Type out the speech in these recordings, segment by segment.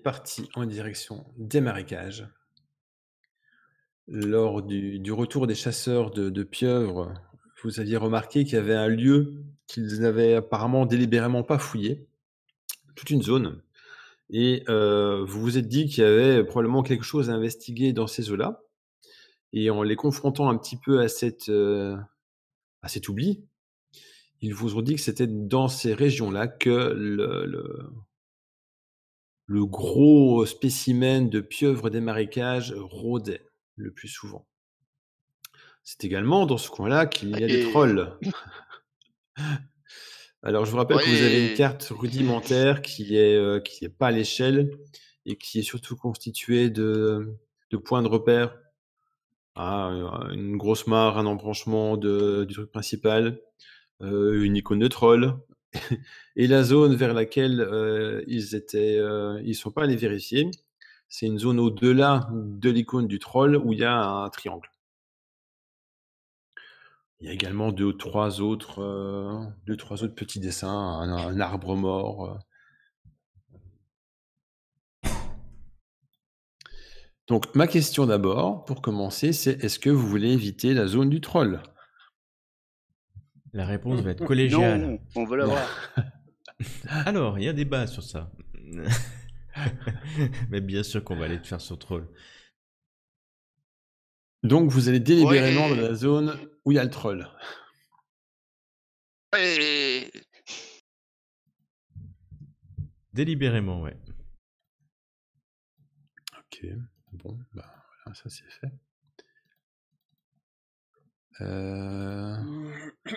parti en direction des marécages. Lors du retour des chasseurs de pieuvres, vous aviez remarqué qu'il y avait un lieu qu'ils n'avaient apparemment délibérément pas fouillé, toute une zone. Et vous vous êtes dit qu'il y avait probablement quelque chose à investiguer dans ces eaux-là. Et en les confrontant un petit peu à cet oubli, ils vous ont dit que c'était dans ces régions-là que le gros spécimen de pieuvre des marécages rôdait le plus souvent. C'est également dans ce coin-là qu'il y a des trolls. Alors je vous rappelle que vous avez une carte rudimentaire qui est pas à l'échelle et qui est surtout constituée de points de repère. Une grosse mare, un embranchement du truc principal, une icône de troll et la zone vers laquelle ils sont pas allés vérifier. C'est une zone au-delà de l'icône du troll où il y a un triangle. Il y a également deux ou trois autres petits dessins, un arbre mort. Donc ma question d'abord, pour commencer, c'est est-ce que vous voulez éviter la zone du troll? La réponse va être collégiale. Non, on veut la voir. Alors, il y a débat sur ça. Mais bien sûr qu'on va aller te faire sur troll. Donc vous allez délibérément dans la zone où il y a le troll. Ouais. Délibérément, ouais. Ok, bon, bah voilà, ça c'est fait.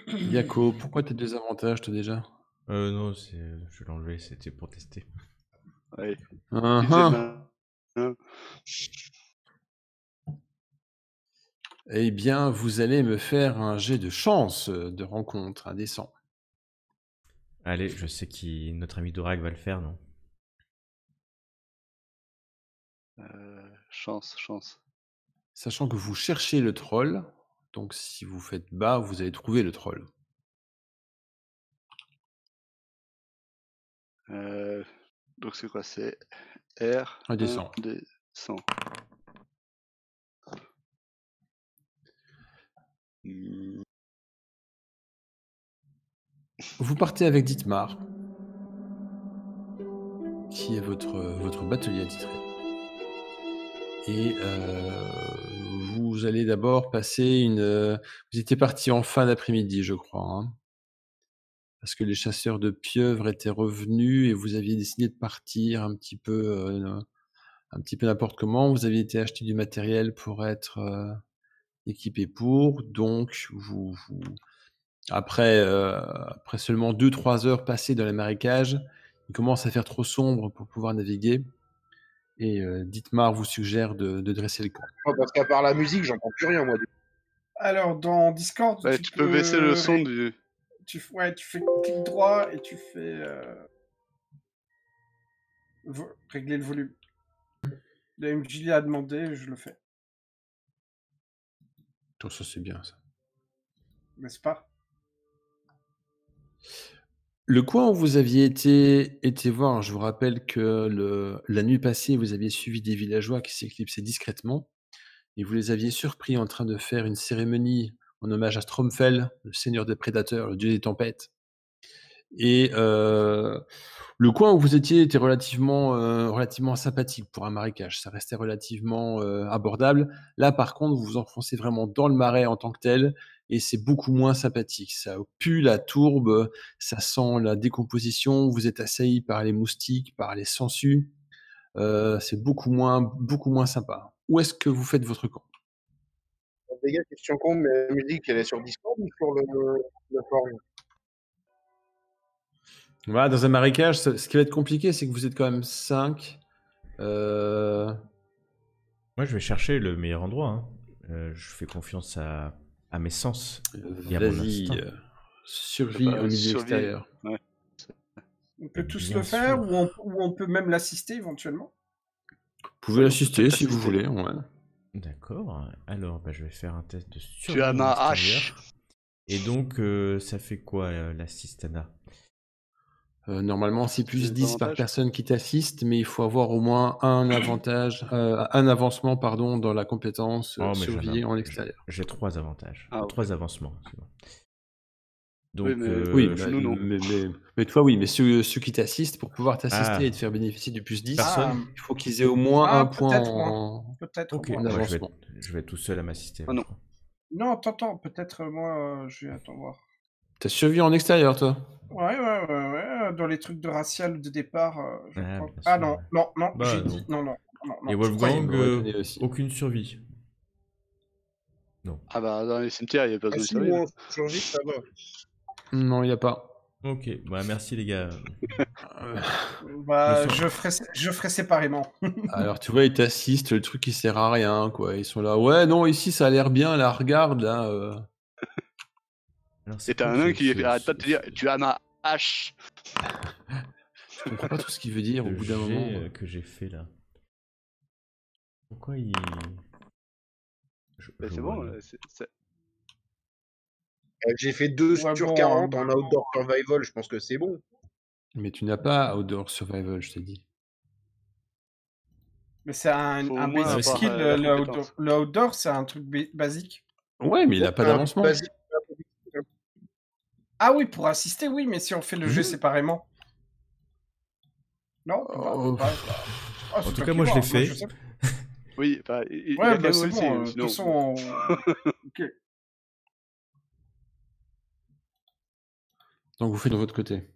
Yako, pourquoi t'as deux avantages toi déjà? Non, je l'ai enlevé, c'était pour tester. Ouais. Eh bien, vous allez me faire un jet de chance de rencontre indécent. Allez, je sais qui notre ami Dorak va le faire, non? Chance. Sachant que vous cherchez le troll, donc si vous faites bas, vous allez trouver le troll. Donc c'est quoi? C'est R. Indécent. Indécent. Vous partez avec Dietmar, qui est votre batelier attitré. Et vous allez d'abord passer vous étiez parti en fin d'après-midi, je crois, hein, parce que les chasseurs de pieuvres étaient revenus et vous aviez décidé de partir un petit peu n'importe comment. Vous aviez été acheter du matériel pour être équipé pour. Donc, après seulement 2-3 heures passées dans les marécages, il commence à faire trop sombre pour pouvoir naviguer. Et Dietmar vous suggère de dresser le camp. Oh, parce qu'à part la musique, j'entends plus rien, moi. Alors, dans Discord, tu peux baisser le son du... tu fais clic droit et tu fais régler le volume. La MJ a demandé, je le fais. Donc ça, c'est bien, ça. N'est-ce pas? Le coin où vous aviez été voir, je vous rappelle que la nuit passée, vous aviez suivi des villageois qui s'éclipsaient discrètement et vous les aviez surpris en train de faire une cérémonie en hommage à Stromfell, le seigneur des prédateurs, le dieu des tempêtes. Et le coin où vous étiez était relativement sympathique pour un marécage. Ça restait relativement abordable. Là, par contre, vous vous enfoncez vraiment dans le marais en tant que tel et c'est beaucoup moins sympathique. Ça pue la tourbe, ça sent la décomposition. Vous êtes assailli par les moustiques, par les sangsues. C'est beaucoup moins sympa. Où est-ce que vous faites votre camp? Les gars, question con, mais la musique, elle est sur Discord ou sur le forum? Voilà, dans un marécage, ce qui va être compliqué, c'est que vous êtes quand même 5. Moi, je vais chercher le meilleur endroit. Hein. Je fais confiance à mes sens. Vas-y, survie au milieu extérieur. Ouais. On peut tous le faire ou on peut même l'assister éventuellement. Vous pouvez l'assister si vous voulez. Ouais. D'accord. Alors, je vais faire un test de survie. Tu as ma hache. Et donc, ça fait quoi l'assistana? Normalement, c'est plus des 10 par avantages. personne qui t'assiste, mais il faut avoir au moins un avancement pardon, dans la compétence Oh, mais surveiller en extérieur. j'ai 3 avantages. Ah, ok. 3 avancements, c'est bon. Oui, Donc, mais Oui, nous, non. mais toi, oui, mais ceux qui t'assistent, pour pouvoir t'assister et te Ah, faire bénéficier du plus 10, personne? il faut qu'ils aient au moins un point peut-être moi. Peut-être Ok, moi. en moi avancement. je vais être tout seul à m'assister. Ah alors, non. je crois. Non, attends, peut-être moi, je vais attends voir. T'as survécu en extérieur, toi? Ouais, dans les trucs de racial de départ, je Ah, crois. bien Ah sûr, non, ouais. non, Bah, j'ai non. dit non, Et je croyais. Ça Wolfgang, m'aurait étonné aussi. aucune survie. Non. Ah bah, dans les cimetières, il n'y a pas Ah besoin de si, survivre. moi, en survie, ça va. Non, il n'y a pas. Ok, bah merci les gars. Euh, Bah, Je me je ferai séparément. Alors, tu vois, ils t'assistent, le truc, il sert à rien, quoi. Ils sont là, ouais, non, ici, ça a l'air bien, là, regarde, là. Alors, Et c'est t'as quoi un nain qui arrête pas de te dire tu as ma hache. Je comprends pas trop ce qu'il veut dire au le bout d'un moment. jet que j'ai fait là? Pourquoi il... Mais je c'est vois, bon, non. J'ai fait 2 Ouais, sur bon, 40 en outdoor survival, je pense que c'est bon. Mais tu n'as pas Outdoor Survival, je t'ai dit. mais c'est faut au un moins basic avoir, skill, la le outdoor. compétence. Le outdoor, c'est un truc basique. Ouais, mais il a pas d'avancement. Vas-y. Ah oui, pour assister, oui, mais si on fait le jeu Mhm. séparément. Non, on peut pas, Oh, Ah, c'est En tout toi cas, qui moi je vois, l'ai moi, je fait. sais. Oui, enfin, il Ouais, a quand bah même c'est réussi. bon, de toute Sinon, façon, ok. Donc vous faites de votre côté.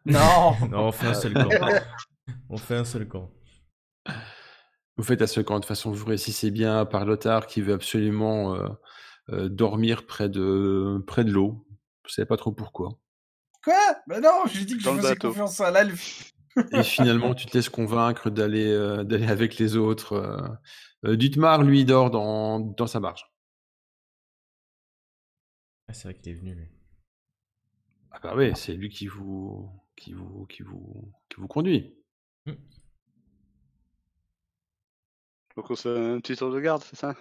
Non, Non, on fait un seul camp. On fait un seul camp. Vous faites à ce camp. De toute façon, vous réussissez bien par Lothar qui veut absolument dormir près de l'eau. Vous savez pas trop pourquoi. quoi? Mais non, j'ai dit que je Dans le faisais bateau. confiance à l'elfe. Et finalement, tu te laisses convaincre d'aller avec les autres. Dietmar, lui, dort dans sa barge. Ah, c'est vrai qu'il est venu, lui. Ah bah ouais, c'est lui qui vous conduit. Hmm. Donc on se fait un petit tour de garde, c'est ça?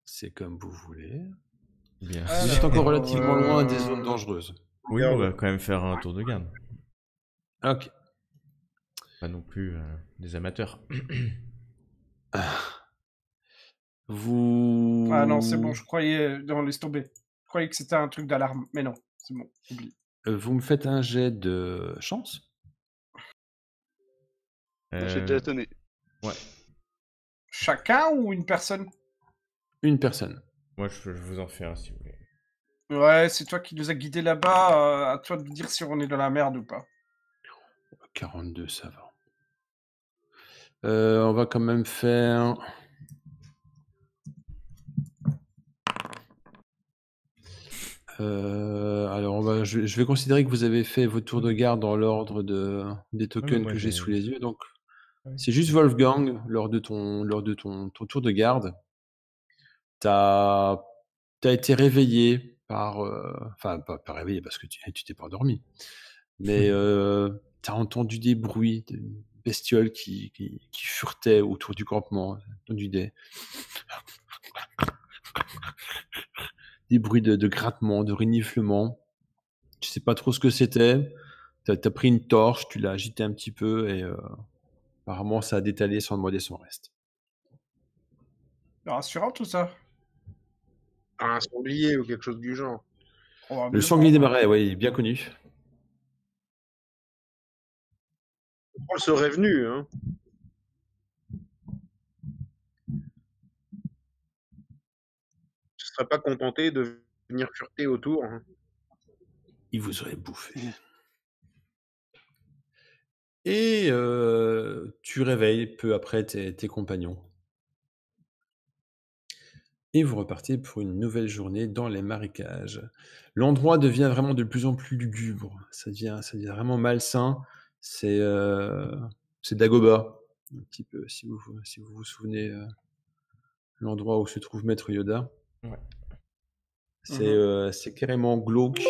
C'est comme vous voulez. Bien Ah, Vous sûr. êtes encore relativement loin des zones dangereuses. Oui, on va quand même faire un tour de garde. Ok. Pas non plus des amateurs. Vous... Ah non, c'est bon, je croyais, non, laisse tomber. Je croyais que c'était un truc d'alarme, mais non, c'est bon, oublie. Vous me faites un jet de chance. J'ai déjà donné. Ouais. Chacun ou une personne? Une personne. Moi, je vous en fais un si vous voulez. Ouais, c'est toi qui nous as guidés là-bas, à toi de dire si on est dans la merde ou pas. 42, ça va. On va quand même faire... alors, je vais considérer que vous avez fait votre tour de garde dans l'ordre des tokens moi, que j'ai j'ai- sous les yeux. Donc, Ouais. c'est juste Wolfgang, lors de ton tour de garde. T'as été réveillé par... Enfin, pas réveillé parce que tu t'es pas endormi. Mais t'as entendu des bruits de bestioles qui furetaient autour du campement. T'as entendu des bruits de grattement, de reniflement. Tu sais pas trop ce que c'était. T'as pris une torche, tu l'as agité un petit peu et apparemment ça a détalé sans demander son reste. Rassurant tout ça. Un sanglier ou quelque chose du genre. Le Probablement. sanglier des marais, oui, bien connu. Le troll serait venu, hein. Je serais pas contenté de venir fureter autour. Hein. Il vous aurait bouffé. Et tu réveilles peu après tes compagnons. Et vous repartez pour une nouvelle journée dans les marécages. L'endroit devient vraiment de plus en plus lugubre. Ça devient vraiment malsain. C'est Dagobah, un petit peu, si vous vous souvenez, l'endroit où se trouve Maître Yoda. Ouais. C'est carrément glauque.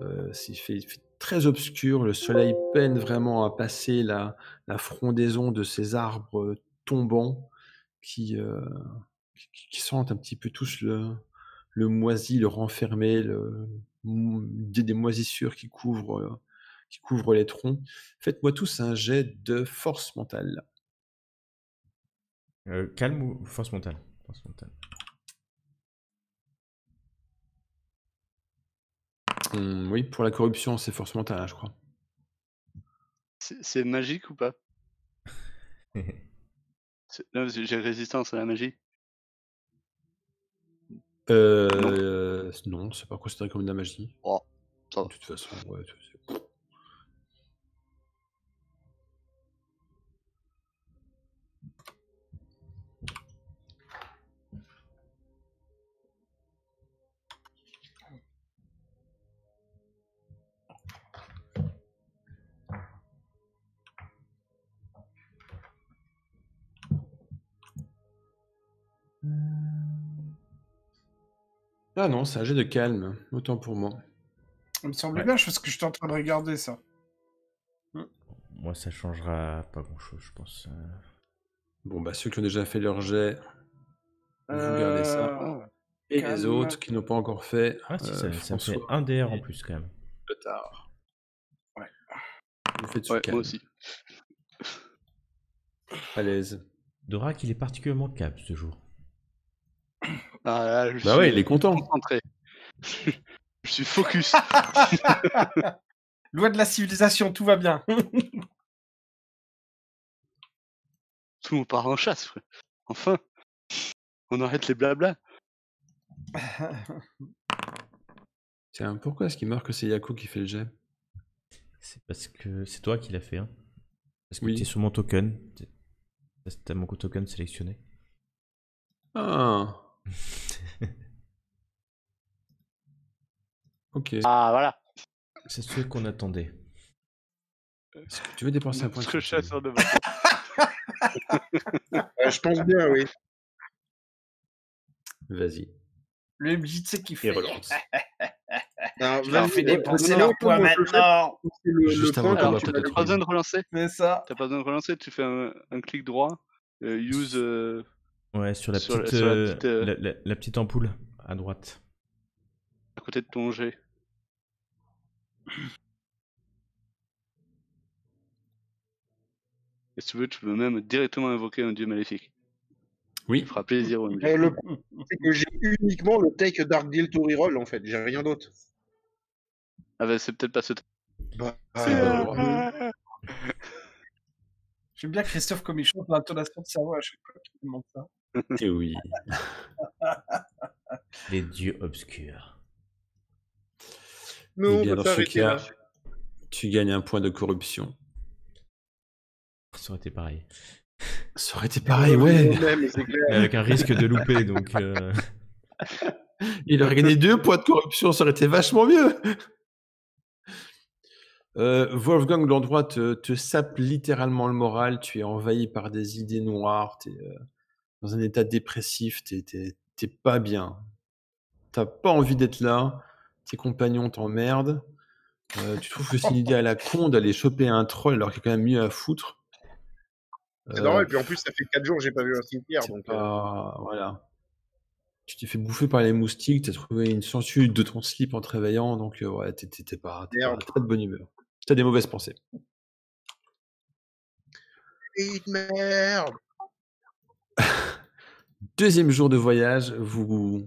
Il fait très obscur. Le soleil peine vraiment à passer la frondaison de ces arbres tombants qui sentent un petit peu tous le moisi, le renfermé, des moisissures qui couvrent les troncs. Faites-moi tous un jet de force mentale. Calme ou force mentale? Force mentale. Oui, pour la corruption, c'est force mentale, hein, je crois. C'est magique ou pas? Non, j'ai résistance à la magie. Non, c'est pas considéré comme de la magie. Oh, ça va. De toute façon, ouais. Ah non, c'est un jet de calme, autant pour moi. Il me semblait Ouais. bien, parce que j'étais en train de regarder ça. Moi, ça changera pas grand-chose, je pense. Bon, bah ceux qui ont déjà fait leur jet, vous gardez ça. Ah, Et calme. les autres qui n'ont pas encore fait, Ah si, ça me fait François, 1 DR en plus, quand même. peu tard. Ouais. Vous faites ouais, calme, moi aussi. à l'aise. Dorak, il est particulièrement calme ce jour. Ah, là, je Bah suis ouais, il est content. concentré. Je suis focus. Loi de la civilisation, tout va bien. Tout le monde part en chasse, frère. Enfin, on arrête les blabla. Tiens, pourquoi est-ce qu'il marque que c'est Yaku qui fait le jet? C'est parce que c'est toi qui l'as fait, hein. Parce que Oui. t'es sur mon token. T'as mon token sélectionné. Ah, ok. Ah, voilà. C'est ce qu'on attendait. Est-ce que tu veux dépenser un point de Notre fortune? chasseur de Je pense bien, oui. Vas-y, Le MJ, tu sais qu'il et fait. relance. Alors, Je leur vas-y, fais dépenser non, leur non, poids comment je le fais? maintenant. C'est le Juste avant point le comme combat, tu peut-être m'avais le T'as pas besoin de troisième. relancer. C'est ça. T'as pas besoin de relancer. Tu fais un clic droit. Use Ouais, sur la Sur petite, la petite, la petite ampoule à droite. à côté de ton jet. Et si tu veux, tu peux même directement invoquer un dieu maléfique. Oui, Ça fera plaisir au MJ. Le problème, c'est que j'ai uniquement le take Dark Deal to reroll, en fait. J'ai rien d'autre. Ah bah c'est peut-être pas ce. Bah, c'est bon endroit. J'aime bien Christophe comme il chante l'intonation de sa voix à chaque fois qu'il demande ça. Et oui. Les dieux obscurs. non, Eh bien, on dans peut ce s'arrêter cas, là. tu gagnes un point de corruption. Ça aurait été pareil. Ça aurait été pareil, ouais. Même, c'est clair. Mais avec un risque de louper, donc... Il aurait gagné 2 points de corruption, ça aurait été vachement mieux. Wolfgang Landroit te sape littéralement le moral. Tu es envahi par des idées noires. Tu es dans un état dépressif. T'es pas bien. T'as pas envie d'être là. Tes compagnons t'emmerdent. Tu trouves que c'est une idée à la con d'aller choper un troll alors qu'il y a quand même mieux à foutre. C'est normal, puis en plus, ça fait 4 jours que j'ai pas vu un cimetière. C'est Donc, pas... Voilà. Tu t'es fait bouffer par les moustiques. T'as trouvé une sangsue de ton slip en te réveillant. Donc, ouais, t'es pas de bonne humeur. T'as des mauvaises pensées. Et merde. Deuxième jour de voyage, vous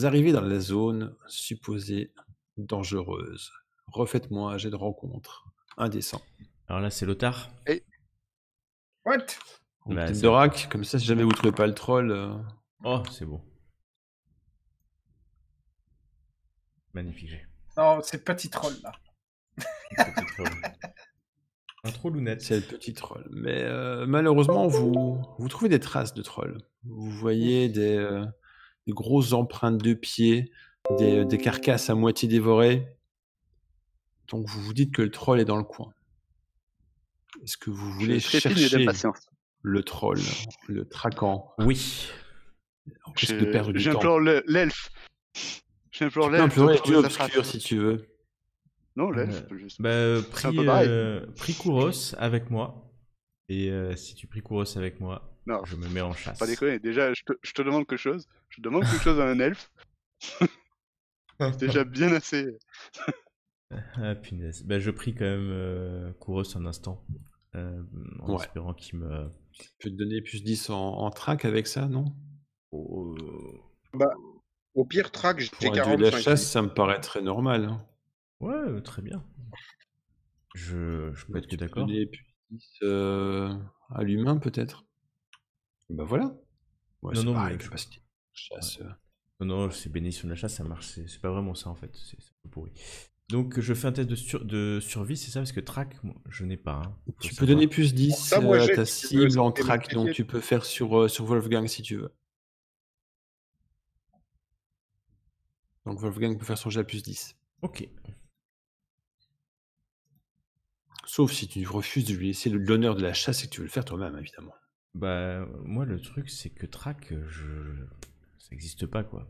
arrivez dans la zone supposée dangereuse. Refaites-moi un jet de rencontre. Indécent. Alors là, c'est Lothar. What? Ou Bah, peut-être ça- Dorak, comme ça, si jamais vous trouvez pas le troll. Oh, c'est beau. Magnifique jet. Non, c'est petit troll là. Petit troll. Un troll ou net. C'est le petit troll. Mais malheureusement, vous trouvez des traces de troll. Vous voyez des grosses empreintes de pieds, des carcasses à moitié dévorées. Donc vous vous dites que le troll est dans le coin. Est-ce que vous voulez Je trépigne chercher d'impatience. le troll, le traquant, Oui. au risque de perdre du temps? J'implore l'elfe. J'implore Tu peux l'elfe. implorer de Dieu trouver sa obscur trace. si tu veux. Non, l'elfe, juste. Bah, C'est un peu pareil. prie Kouros avec moi. Et si tu pries Kouros avec moi, Non, je me mets en chasse. pas déconner. Déjà, je te demande quelque chose. Je demande quelque chose à un elfe. C'est déjà bien assez. Ah punaise. Bah, je prie quand même Kouros un instant. En Ouais. espérant qu'il me. Tu peux te donner plus 10 en track avec ça, non? Oh, Bah, au pire, track, j'ai Pour un dieu de la 45. chasse, ça me paraît très normal, hein. ouais, très bien. Je peux Donc être que tu peux d'accord. donner plus 10 à l'humain, peut-être? Bah voilà. Ouais, Non, c'est non, pareil, mais je. capacité de chasse. Non, non, c'est bénédiction de la chasse, ça marche. C'est pas vraiment ça en fait. C'est un peu pourri. Donc je fais un test de survie, c'est ça? Parce que track, moi, je n'ai pas. Hein, faut Tu peux savoir. donner plus 10 Ça, moi, à j'ai, ta si tu veux, cible ça me en fait track, donc multiplier. tu peux faire sur Wolfgang si tu veux. Donc Wolfgang peut faire son jet à plus 10. Ok. Sauf si tu refuses de lui laisser l'honneur de la chasse et que tu veux le faire toi-même, évidemment. Bah, moi, le truc, c'est que track, ça n'existe pas, quoi.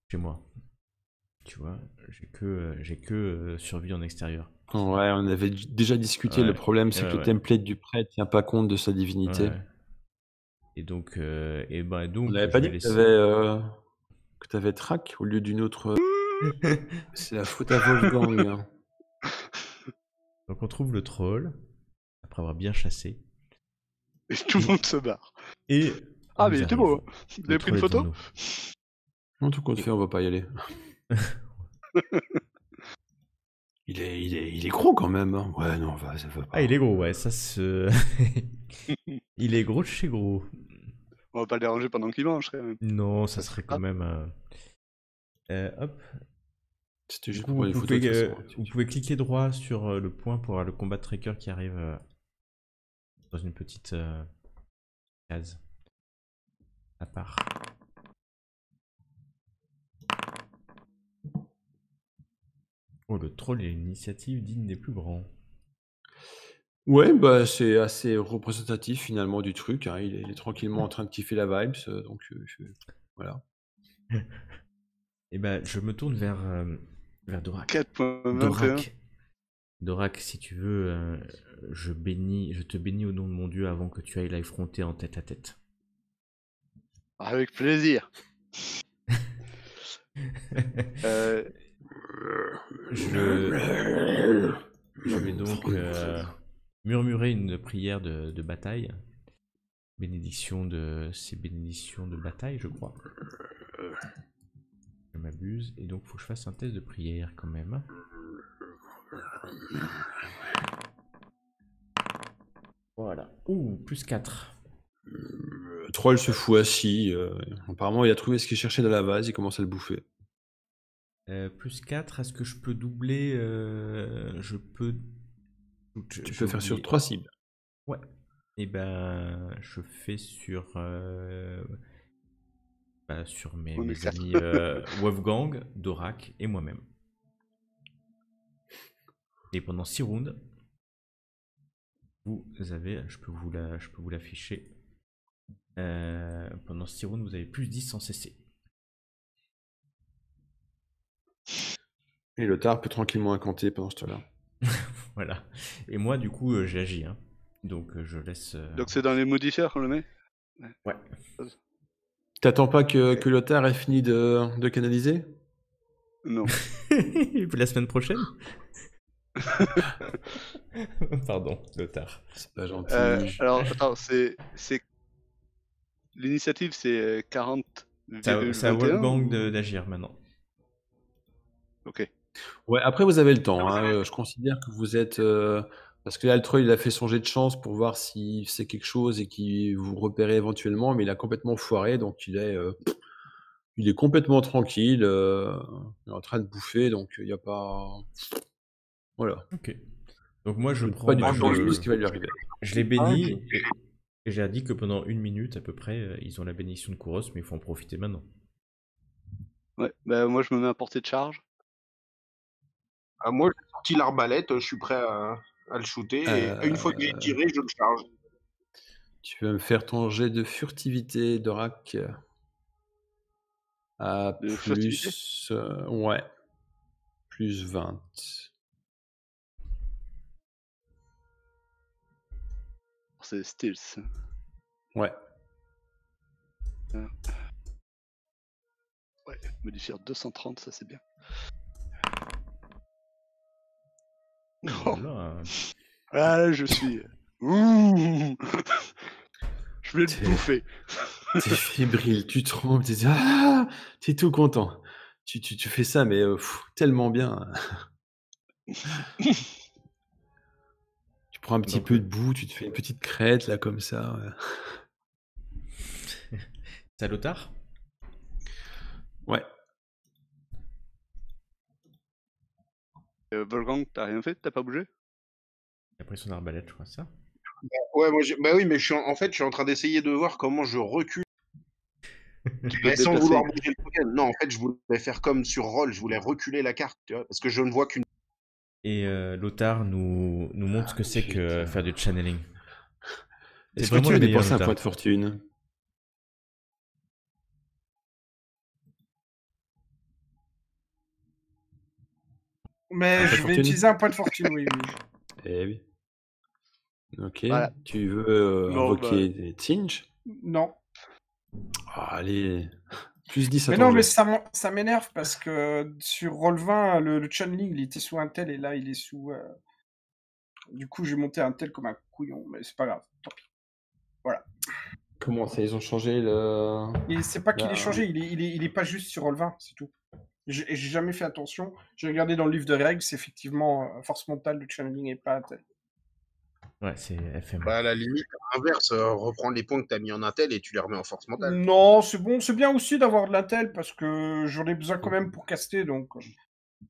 Chez moi. Tu vois, j'ai que survie en extérieur. Ouais, on avait déjà discuté. Le Ouais, problème, c'est que le ouais, template du prêtre tient pas compte de sa divinité. ouais. Et donc, On donc n'avait je pas vais dit laisser. que t'avais track au lieu d'une autre. C'est la faute à Wolfgang, hein. Donc, on trouve le troll, après avoir bien chassé. Et tout le monde se barre. Et. Ah, nous mais il était beau. arrivons. Vous Le avez pris troll une est devant photo? nous. En tout compte fait, on va pas y aller. Il est gros quand même, hein. Ouais, non, ça va pas. Ah, il est gros, ouais, ça se. Il est gros de chez gros. On va pas le déranger pendant qu'il mange, quand même. Non, ça serait quand même. Hop. C'était Du juste coup, pour prendre une photo de toute façon. vous pouvez cliquer droit sur le point pour avoir le combat tracker qui arrive dans une petite case à part. Oh, le troll est une initiative digne des plus grands. Ouais, bah c'est assez représentatif finalement du truc, hein. Il est tranquillement en train de kiffer la vibes, donc voilà. Et ben, je me tourne vers Dorak. 4.21. Dorak. Dorak, si tu veux, je te bénis au nom de mon Dieu avant que tu ailles l'affronter en tête à tête. Avec plaisir. Je vais donc murmurer une prière de bataille. C'est bénédiction de bataille, je crois. Je m'abuse. Et donc, faut que je fasse un test de prière quand même. Voilà. Ouh, plus 4. Troll se fout assis. Apparemment, il a trouvé ce qu'il cherchait dans la vase, il commence à le bouffer. Plus 4, est-ce que je peux doubler Je peux. Tu peux faire sur 3 cibles. Ouais. Et ben, je fais sur mes amis Wolfgang, Dorak et moi-même. Et pendant 6 rounds, vous avez, je peux vous l'afficher. Pendant 6 rounds, vous avez plus 10 sans cesser. Et le tar peut tranquillement incanter pendant ce temps-là. Voilà. Et moi, du coup, j'ai agi. Hein. Donc, je laisse. Donc c'est dans les modifiers qu'on le met? Ouais. T'attends pas que le tar ait fini de canaliser? Non. La semaine prochaine. Pardon, le tar. C'est pas gentil. Alors, attends, c'est... L'initiative, c'est 40. C'est à Wolfgang d'agir maintenant. Ok. Ouais, après vous avez le temps, hein. Je considère que vous êtes parce que là, le troll, il a fait son jet de chance pour voir s'il sait quelque chose et qu'il vous repérait éventuellement, mais il a complètement foiré, donc il est complètement tranquille, il est en train de bouffer, donc il n'y a pas. Voilà. Ok. Donc moi, je Je ne prends. pas du tout ce qui va lui arriver. Je les bénis et j'ai dit que pendant 1 minute à peu près, ils ont la bénédiction de Kouros, mais il faut en profiter maintenant. Ouais, bah moi je me mets à portée de charge. Moi, j'ai sorti l'arbalète, je suis prêt à le shooter, et une fois que j'ai tiré, je le charge. Tu vas me faire ton jet de furtivité, Dorak. À De furtivité plus. Ouais. Plus 20. C'est stealth. Ouais. Ouais. ouais. Modifier 230, ça c'est bien. Oh là, Ah, là, je suis. Ouh. Je voulais te T'es bouffer. t'es fébrile, tu trembles, tu dis ah, t'es tout content. Tu fais ça, mais tellement bien. Tu prends un petit Donc, peu de boue, tu te fais une petite crête là comme ça. Salotard. Ouais. Wolfgang, t'as rien fait? T'as pas bougé? Il a pris son arbalète, je crois, ça. Ouais, moi, bah oui, mais en fait, je suis en train d'essayer de voir comment je recule Tu peux te sans déplacer. vouloir bouger le token. Non, en fait, je voulais faire comme sur Roll, je voulais reculer la carte, tu vois, parce que je ne vois qu'une. Et Lothar nous montre ce que c'est que putain. faire du channeling. C'est Est-ce que vraiment tu le veux meilleur, dépenser un Lothar. point de fortune? Mais Un point de je vais fortune? utiliser un point de fortune, oui. Eh oui. Ok. Voilà. Tu veux Non, invoquer des Tinge? Non. Ah, allez. Plus 10 à Mais ton non, mais jet. ça m'énerve parce que sur Roll20, le channeling, il était sous un tel et là, il est sous. Du coup, j'ai monté un tel comme un couillon, mais c'est pas grave. Tant pis. Voilà. Comment ça, ils ont changé le. Et c'est pas qu'il la- est changé, il est pas juste sur Roll20, c'est tout. J'ai jamais fait attention. J'ai regardé dans le livre de règles, c'est effectivement force mentale de channeling et pas un tel. Ouais, c'est FM. Bah, à la limite, inverse, reprends les points que t'as mis en intel et tu les remets en force mentale. Non, c'est bon, c'est bien aussi d'avoir de l'intel parce que j'en ai besoin quand même pour caster, donc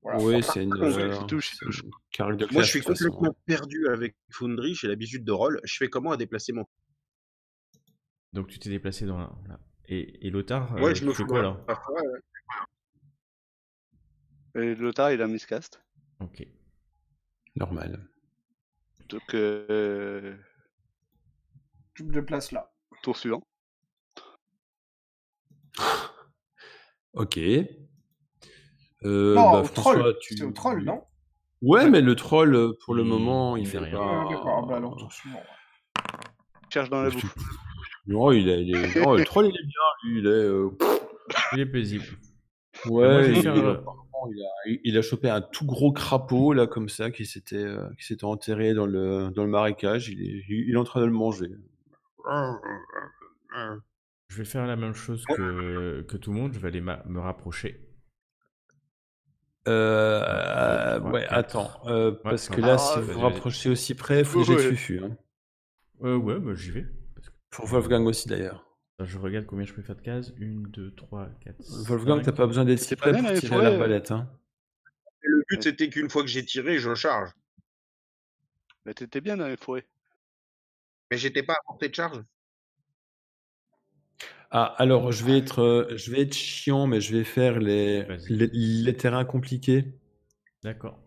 voilà. Oui, c'est une, il touche. une carte de Moi, clash je suis de toute façon. complètement perdu avec Foundry, j'ai l'habitude de Roll. Je fais comment à déplacer mon. Donc tu t'es déplacé dans la... là. Et Lothar, Ouais, je tu me fais fous quoi dans la alors? forêt, ouais. Et Lothar, il a miscast. Ok. Normal. Donc, Je me déplace là. tour suivant. Ok. Non, Bah, au François, troll. C'est au troll, non? Ouais, Ouais. mais le troll, pour le Il- moment, il il fait est rien. pas. D'accord, ah bah alors tour suivant. Cherche dans la boue. Non, non, le troll, il est bien, lui. Il est. Il est paisible. Ouais, moi, je vais il, faire, apparemment, il a chopé un tout gros crapaud, là, comme ça, qui s'était enterré dans le marécage. Il est en train de le manger. Je vais faire la même chose que tout le monde. Je vais aller me rapprocher. 3, Ouais, 4. attends. Ouais, Parce que pardon. là, si Ah, vous vous Vas-y, vas-y. rapprochez aussi près, il faut des jets de Ouais. fufu. Hein. Ouais, bah, j'y vais. Parce que Pour Wolfgang aussi, d'ailleurs. je regarde combien je peux faire de cases. 1, 2, 3, 4, Wolfgang, t'as 5. pas besoin d'être si C'était pas près bien pour dans les tirer à forêts. l'arbalète. Hein. Et le but, Ouais. c'était qu'une fois que j'ai tiré, je charge. Bah, t'étais bien dans les forêts. Mais j'étais pas à portée de charge. Ah, alors, je vais être chiant, mais je vais faire Vas-y. les terrains compliqués. D'accord.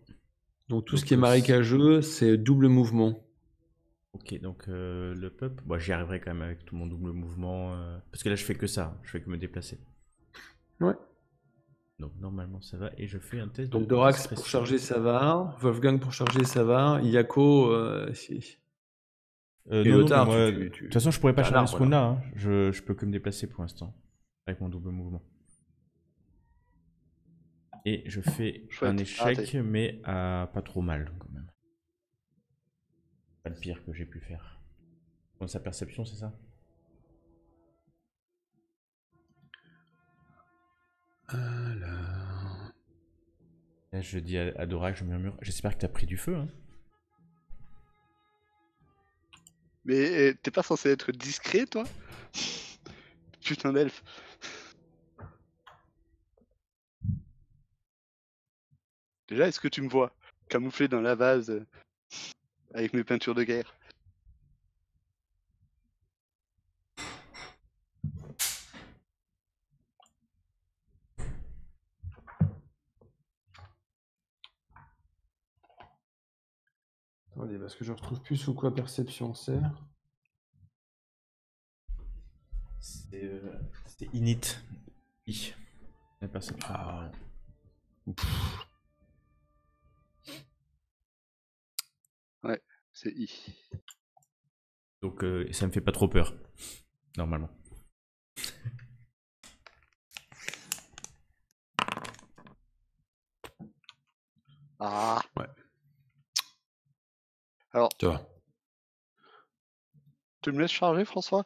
Donc, tout ce Donc, qui est marécageux, c'est double mouvement. Ok, donc le peuple, bon, j'y arriverai quand même avec tout mon double mouvement. Parce que là, je fais que ça. Je fais que me déplacer. Ouais. Donc normalement, ça va. Et je fais un test Donc, de Dorax discrétion. pour charger, ça va. Wolfgang pour charger, ça va. Yako, et Non, Lothar, mais moi, tu- de tu- toute façon, je pourrais pas t'es un charger ce arbre, là. round-là. Hein. Je peux que me déplacer pour l'instant. Avec mon double mouvement. Et je fais Chouette. un échec, Raté. mais à pas trop mal quand même. Pas le pire que j'ai pu faire. Dans sa perception, c'est ça? Alors... Là, je dis à Dora, je murmure. J'espère que t'as pris du feu. Hein. Mais t'es pas censé être discret, toi? Putain d'elfe. Déjà, est-ce que tu me vois camouflé dans la vase avec mes peintures de guerre? Attendez, parce que je retrouve plus sous quoi perception c'est. C'est init. I. La perception. Ah. Ouais, c'est I. Donc ça me fait pas trop peur. Normalement. Ah, Ouais. alors, Tu vois. tu me laisses charger, François?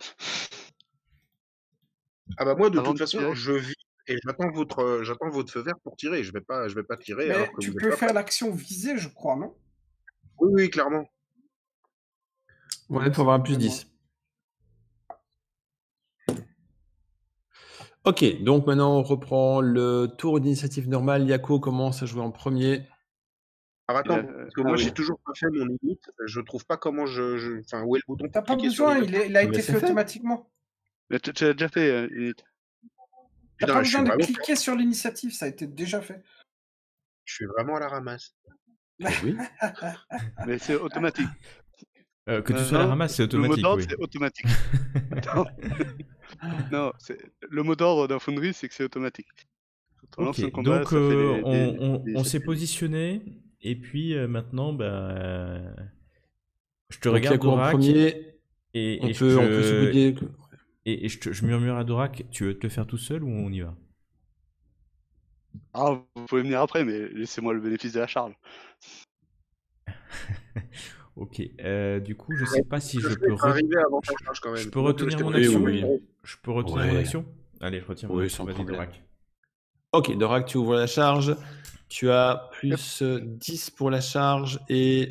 Ah bah moi, de Avant toute de façon, tirer? je vis et j'attends votre feu vert pour tirer. Je vais pas tirer alors Mais que tu vous êtes peux pas faire prêt. l'action visée, je crois, non? Oui, oui, clairement. Ouais, pour avoir un plus C'est moi. 10. Ok, donc maintenant on reprend le tour d'initiative normale. Yako commence à jouer en premier. Alors attends, parce que Ah moi, oui. j'ai toujours pas fait mon limite. Je trouve pas comment enfin, où est le bouton T'as pour pas cliquer sur besoin, limite. il a Mais été c'est fait fait. automatiquement. Mais tu l'as déjà fait, Unit. T'as Putain, pas je suis besoin de vraiment, cliquer sur l'initiative, ça a été déjà fait. je suis vraiment à la ramasse. Eh oui. Mais c'est automatique. Que tu sois à la Non, ramasse, c'est le mot automatique, d'ordre, oui. c'est automatique. Non, non, le mot d'ordre dans Foundry, c'est que c'est automatique. Quand on lance un Ok, combat, donc ça fait on s'est des- positionné, et puis maintenant, je te Donc regarde Yako en Dorak, premier. et, On et peut se bouger. je murmure à Dorak, tu veux te le faire tout seul ou on y va? Ah, vous pouvez venir après, mais laissez-moi le bénéfice de la charge. Ok, du coup, je Ouais, sais pas si le je feu peux, est arrivé avant qu'on charge quand je même. peux C'est mieux de retenir rester mon Oui, protégé. action? oui. Je peux retenir mon Ouais. action? Allez, je retiens mon Oui, action, sans vas-y problème. Dorak. Ok, Dorak, tu ouvres la charge. Tu as Yep. plus 10 pour la charge et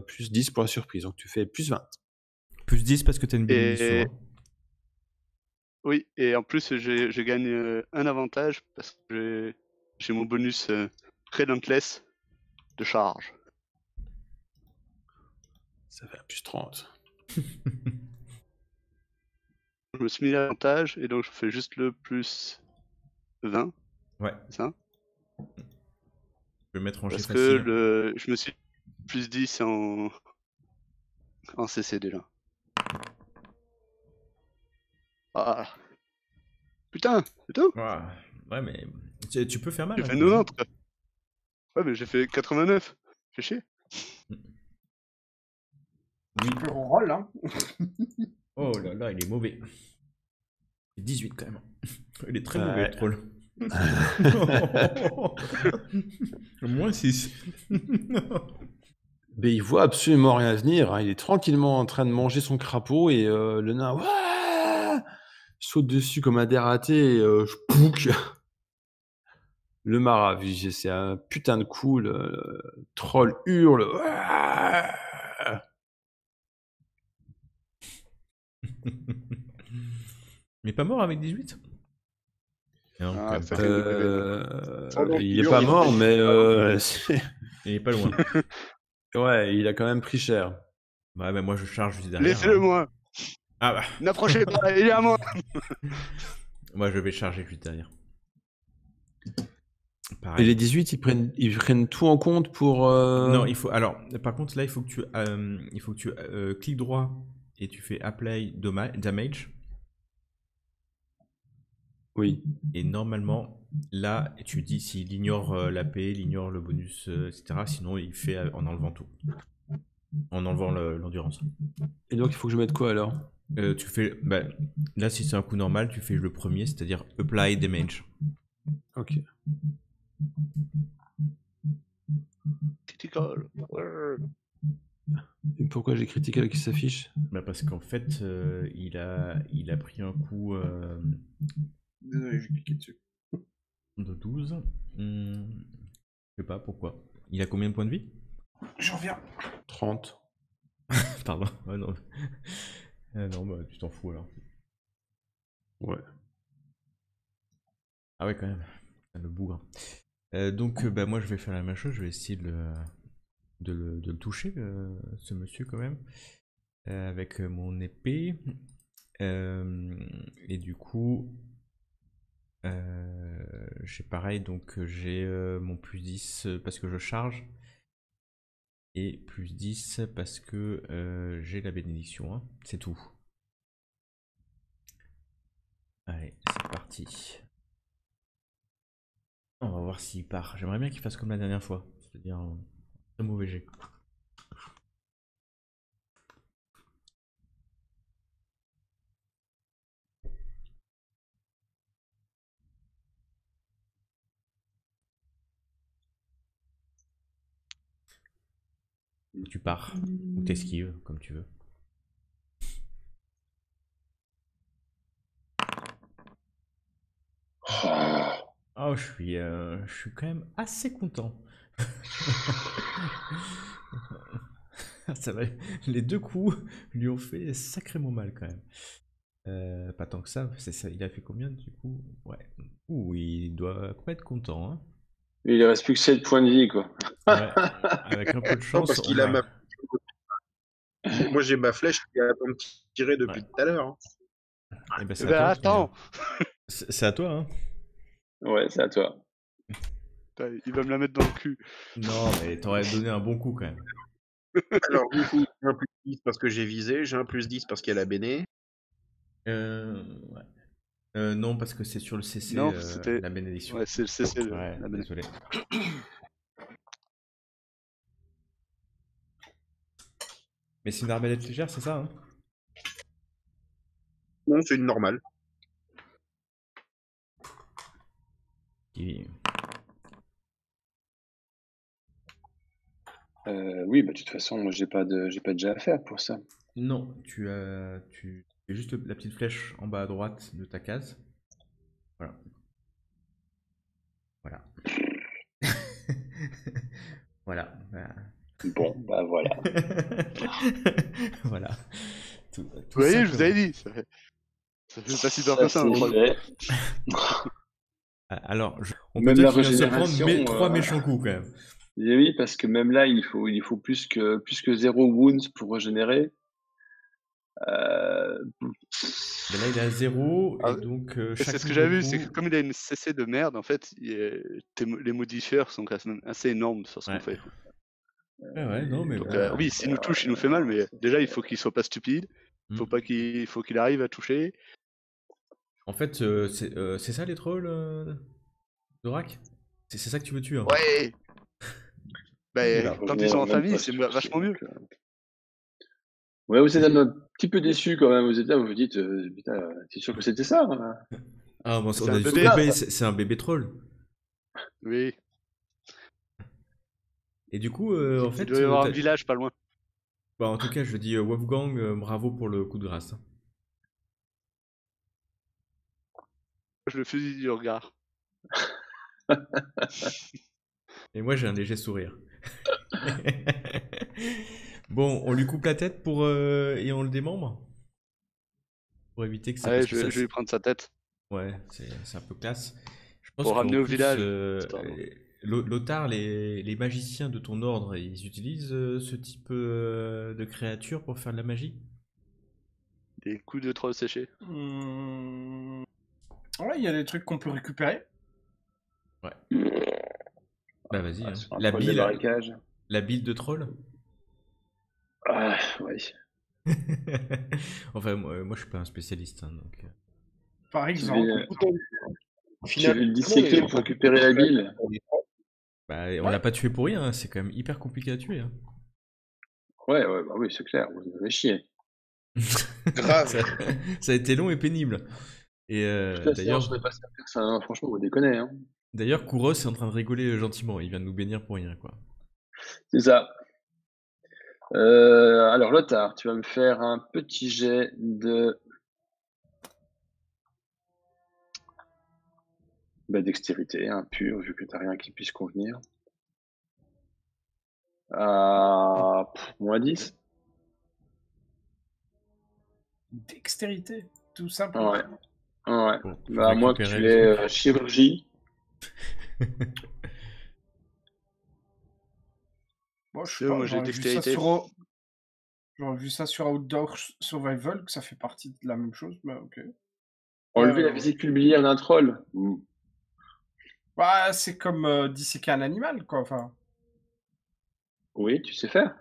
plus 10 pour la surprise. Donc tu fais plus 20. Plus 10 parce que t'as une bénédiction, Et hein. oui, et en plus, je gagne un avantage parce que j'ai mon bonus Relentless de charge. Ça fait un plus 30. Je me suis mis l'avantage et donc je fais juste le plus 20, Ouais, c'est ça? je vais mettre en jet Parce facile. que je me suis plus 10 en CC déjà. Ah, putain, c'est tout? Ouah, ouais, mais tu peux faire mal, J'ai hein, fait quand même. 90 quoi. Ouais, mais j'ai fait 89. Fais chier. Oui. Tu peux roll, hein. Oh là là, il est mauvais. 18 quand même. Il est très Ouais. mauvais, le troll. Moins 6. Mais il voit absolument rien venir. Hein. Il est tranquillement en train de manger son crapaud et le nain Ouah saute dessus comme un dératé et pouc. Le marat, c'est un putain de coup. Le troll hurle. Ouah Mais pas mort avec 18? Non, quand Ah, même ça pas. fait une bébé là. Pendant il qu'il est hurle, pas il mort, fait- mais Il est pas loin. ouais, il a quand même pris cher. Ouais, bah moi je charge juste derrière. Laissez-le Hein. moi. Ah bah, N'approchez pas, il est à moi. moi je vais charger juste derrière. Et Pareil. les 18, ils prennent tout en compte pour. Non, il faut. Alors, par contre, là, il faut que tu cliques droit et tu fais Apply Damage. Oui. Et normalement, là, tu dis s'il ignore l'AP, il ignore le bonus, etc. Sinon, il fait en enlevant tout. En enlevant l'endurance. Et donc, il faut que je mette quoi alors? Tu fais. Bah, là, si c'est un coup normal, tu fais le premier, c'est-à-dire Apply Damage. Ok. Critical. Ouais. Et pourquoi j'ai critiqué qui s'affiche? Bah, parce qu'en fait, il a pris un coup Désolé, j'ai cliqué dessus. de 12. Je sais pas pourquoi. Il a combien de points de vie? J'en reviens. 30. Pardon. Ouais, non. Non, bah, tu t'en fous alors. Ouais. Ah ouais, quand même. Le bougre. Donc, bah, moi, je vais faire la même chose. Je vais essayer de le toucher, ce monsieur, quand même. Avec mon épée. Et du coup, j'ai pareil. Donc, j'ai mon plus 10 parce que je charge. Et plus 10 parce que j'ai la bénédiction. Hein. C'est tout. Allez, c'est parti. On va voir s'il part. J'aimerais bien qu'il fasse comme la dernière fois. C'est-à-dire un très mauvais jet. Tu pars. Ou t'esquives, comme tu veux. Oh, je suis quand même assez content. Ça va, les deux coups lui ont fait sacrément mal quand même. Pas tant que ça, il a fait combien du coup? Ouais. Ouh, il doit pas être content, hein. Et il reste plus que 7 points de vie, quoi. Ouais. Avec un peu de Non, chance, parce qu'il a ma... Moi, j'ai ma flèche qui attend de tirer depuis tout à l'heure. Hein. Eh ben, c'est Eh ben, à toi, attends. C'est à toi, hein. Ouais, c'est à toi. Putain, il va me la mettre dans le cul. Non, mais t'aurais donné un bon coup quand même. Alors, du coup, j'ai un plus 10 parce que j'ai visé, j'ai un plus 10 parce qu'il y a la béné. Ouais. Non, parce que c'est sur le CC, Non, c'était. la bénédiction. Ouais, c'est le CC. Ouais, la béné. désolé. Mais c'est une arbalète légère, c'est ça, hein? Non, c'est une normale. Qui- Oui, bah, de toute façon, moi, j'ai pas de jet à faire pour ça. Non, tu fais juste la petite flèche en bas à droite de ta case. Voilà. Voilà. Voilà. Bon, bah voilà. Voilà. Tout Vous voyez, je vous avais simplement. dit. Ça fait pas si peur que ça, c'est mon troll. fait. Alors, on peut Même dire la qu'il vient de se prendre régénération, trois méchants coups quand même. Et oui, parce que même là, il faut plus que 0 wounds pour régénérer. Mais là, il est à 0, Ah, et donc Et chaque c'est ce que nouveau j'avais vu, c'est que coup. comme il a une CC de merde, en fait, les modifieurs sont quand même assez énormes sur ce Ouais. qu'on fait. Ouais, non, mais Donc bon. oui, s'il nous touche, il nous fait mal, mais déjà, il faut qu'il soit pas stupide. Hmm. Il faut qu'il arrive à toucher. En fait, c'est ça les trolls, Dorak? C'est ça que tu veux tuer, hein? Ouais. il va Bah, quand ils revenir sont en en même famille, poste c'est aussi, vachement mieux. donc, Ouais, vous êtes un petit peu déçu quand même. Vous êtes là, vous vous dites, putain, t'es sûr que c'était ça? Hein Ah, bon, C'est on un a dû se bébé. tromper, c'est un bébé troll. Oui. Et du coup, en Il fait, doit y avoir un village pas loin. bah, en tout cas, je dis Wolfgang, bravo pour le coup de grâce, hein. Je le fusil du regard. Et moi, j'ai un léger sourire. Bon, on lui coupe la tête et on le démembre? Pour éviter que ça... Ouais, Parce que je ça... vais lui prendre sa tête. Ouais, c'est un peu classe. Je pense Pour qu'en ramener au plus, village. Histoire de- Lothar, les magiciens de ton ordre, ils utilisent ce type de créature pour faire de la magie? Des coups de troll séchés. Ouais, il y a des trucs qu'on peut récupérer. Ouais. Bah vas-y, hein. sur un troll de barricage. La bile de troll? Ah, ouais. Enfin, moi, je suis pas un spécialiste, hein, donc... Par Tu exemple. veux le disséquer pour récupérer la bile. Bah, on l'a pas tué pour rien, hein, c'est quand même hyper compliqué à tuer, hein. Ouais, bah oui, c'est clair, vous avez chier. Grave. Ça a été long et pénible. Et Putain, d'ailleurs, je serais passé à faire ça, hein. Franchement, vous déconnez. Hein. d'ailleurs, Kouros est en train de rigoler gentiment. Il vient de nous bénir pour rien, quoi. C'est ça. Alors, Lothar, tu vas me faire un petit jet de dextérité, hein, pur, vu que t'as rien qui puisse convenir. Moins 10. Dextérité, tout simple. Ouais. Ouais. Bon, faut Bah, à moins que récupérer tu le aies chirurgie. Bon, je sais C'est pas, bon, moi, j'ai dextérité. J'aurais vu ça sur Outdoor Survival, que ça fait partie de la même chose, mais ok. Enlever la vésicule biliaire d'un troll. Bah, c'est comme disséquer un animal, quoi. Enfin, Oui, tu sais faire.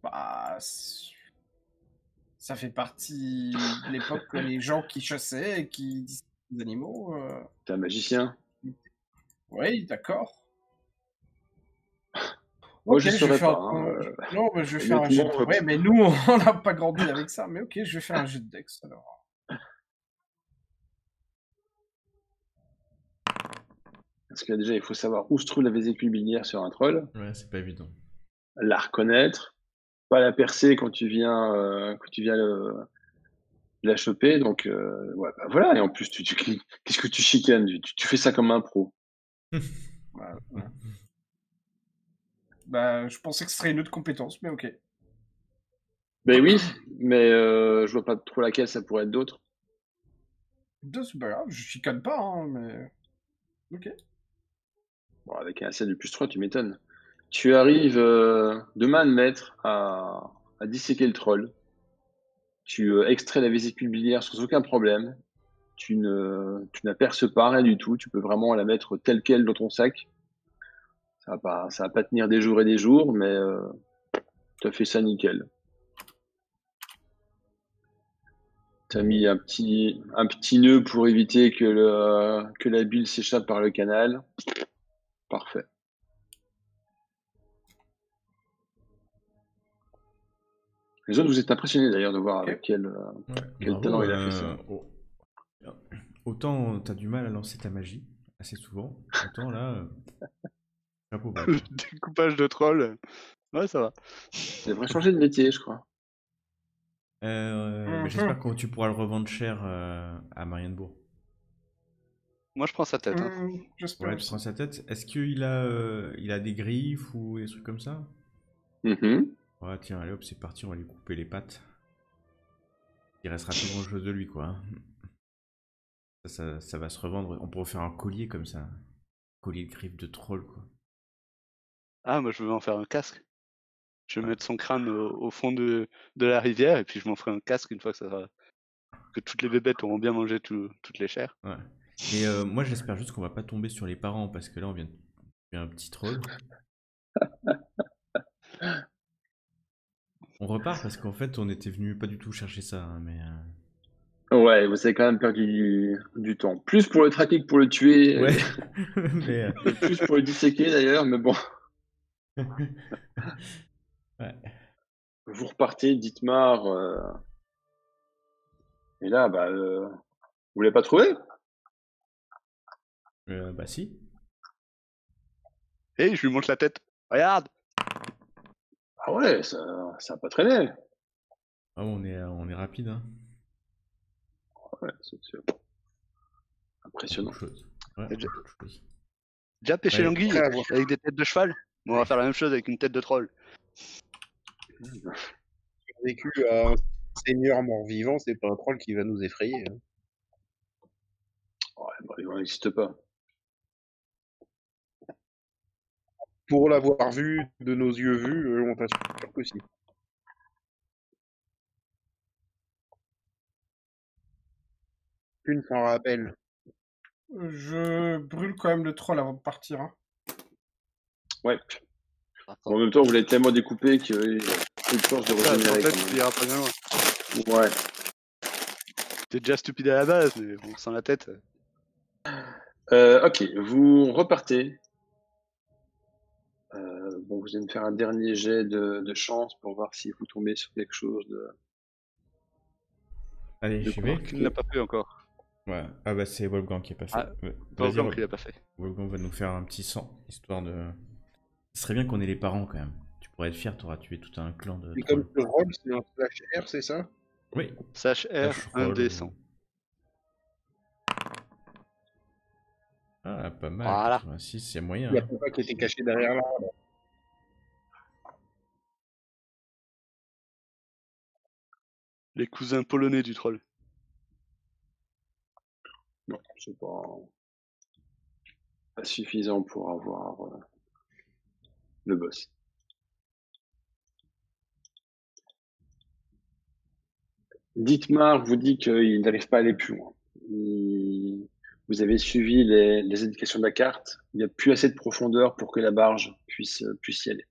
bah, ça fait partie de l'époque que les gens qui chassaient et qui disséquaient des animaux. T'es un magicien. Oui, d'accord. Moi, Ok, je vais saurais faire pas. un- Non, mais je vais faire un jet de... honnêtement, Ouais, mais nous, on n'a pas grandi avec ça. Mais ok, je vais faire un jet de Dex, alors. Parce que déjà, il faut savoir où se trouve la vésicule biliaire sur un troll. Ouais, c'est pas évident. la reconnaître, pas la percer quand tu viens la choper. Donc, ouais, bah voilà. Et en plus, qu'est-ce que tu chicanes? Tu fais ça comme un pro. Bah, ouais. Bah, je pensais que ce serait une autre compétence, mais ok. Ben oui, mais je vois pas trop laquelle ça pourrait être d'autre. C'est pas grave, je chicane pas, hein, mais. Ok. Bon, avec un AC de +3, tu m'étonnes. Tu arrives de main de maître à disséquer le troll. Tu extrais la vésicule biliaire sans aucun problème. Tu n'aperces pas rien du tout. Tu peux vraiment la mettre telle quelle dans ton sac. Ça va pas tenir des jours et des jours, mais tu as fait ça nickel. Tu as mis un petit nœud pour éviter que la bile s'échappe par le canal. Parfait. Les autres, vous êtes impressionnés d'ailleurs de voir avec quel Bravo, talent il a fait ça. Autant t'as du mal à lancer ta magie, assez souvent, autant là, chapeau bas. Le découpage de troll. Ouais, ça va. Il devrait changer de métier, je crois. Mais j'espère que tu pourras le revendre cher à Marienbourg. Moi, je prends sa tête. J'espère. Ouais, tu prends sa tête. Est-ce qu'il a des griffes ou des trucs comme ça? Ouais, tiens, allez hop, c'est parti, on va lui couper les pattes. Il restera plus grand chose de lui, quoi. Ça va se revendre. On pourrait faire un collier comme ça. Un collier de griffes de troll, quoi. Ah, moi, je veux en faire un casque. Je vais mettre son crâne au fond de la rivière et puis je m'en ferai un casque une fois que toutes les bébêtes auront bien mangé toutes les chairs. Ouais. Et moi, j'espère juste qu'on va pas tomber sur les parents parce que là, on vient de tuer un petit troll. On repart parce qu'en fait, on était venu pas du tout chercher ça, hein, mais. Ouais, vous avez quand même perdu du temps. Plus pour le traquer que pour le tuer. Ouais. Mais, et plus pour le disséquer d'ailleurs, mais bon. Ouais. Vous repartez, Dietmar. Et là, bah, vous l'avez pas trouvé? Bah si. Et je lui montre la tête. Regarde. Ah ouais, ça a pas traîné. Ah, on est rapide, hein. Ouais, c'est impressionnant. Beaucoup de choses. Ouais, Déjà- beaucoup de choses. Déjà pêché Ouais. l'anguille avec des têtes de cheval. Bon, on va faire la même chose avec une tête de troll. J'ai vécu à un seigneur mort-vivant, c'est pas un troll qui va nous effrayer. Hein. Ouais, bah, il n'existe pas. Pour l'avoir vu de nos yeux vus, on t'assure que si. Une s'en rappelle. Je brûle quand même le troll avant de partir. Hein. Ouais. En même temps, vous l'avez tellement découpé qu'il y a peu de chance de régénérer. En fait, tu iras pas bien loin. Ouais. T'es déjà stupide à la base, mais bon, sans la tête. Ok, vous repartez. Bon, vous allez me faire un dernier jet de chance pour voir si vous tombez sur quelque chose de. Allez, j'y vais. Qui ne l'a pas fait encore. Ouais. Ah bah c'est Wolfgang qui est pas fait. Ah, Ouais. Wolfgang qui l'a pas fait. Wolfgang va nous faire un petit sang, histoire de. Ce serait bien qu'on ait les parents quand même. Tu pourrais être fier, t'auras tué tout un clan de Et trolls. comme le rôle, c'est un slash R, c'est ça? Oui. Slash R, Slash 1 roll, d 100. Ah, pas mal. Voilà. 86, c'est moyen. Il y a Hein. pas qui était caché derrière l'arbre. Les cousins polonais du troll. Non, c'est pas suffisant pour avoir le boss. Dietmar vous dit qu'il n'arrive pas à aller plus loin. Vous avez suivi les indications de la carte. Il n'y a plus assez de profondeur pour que la barge puisse y aller.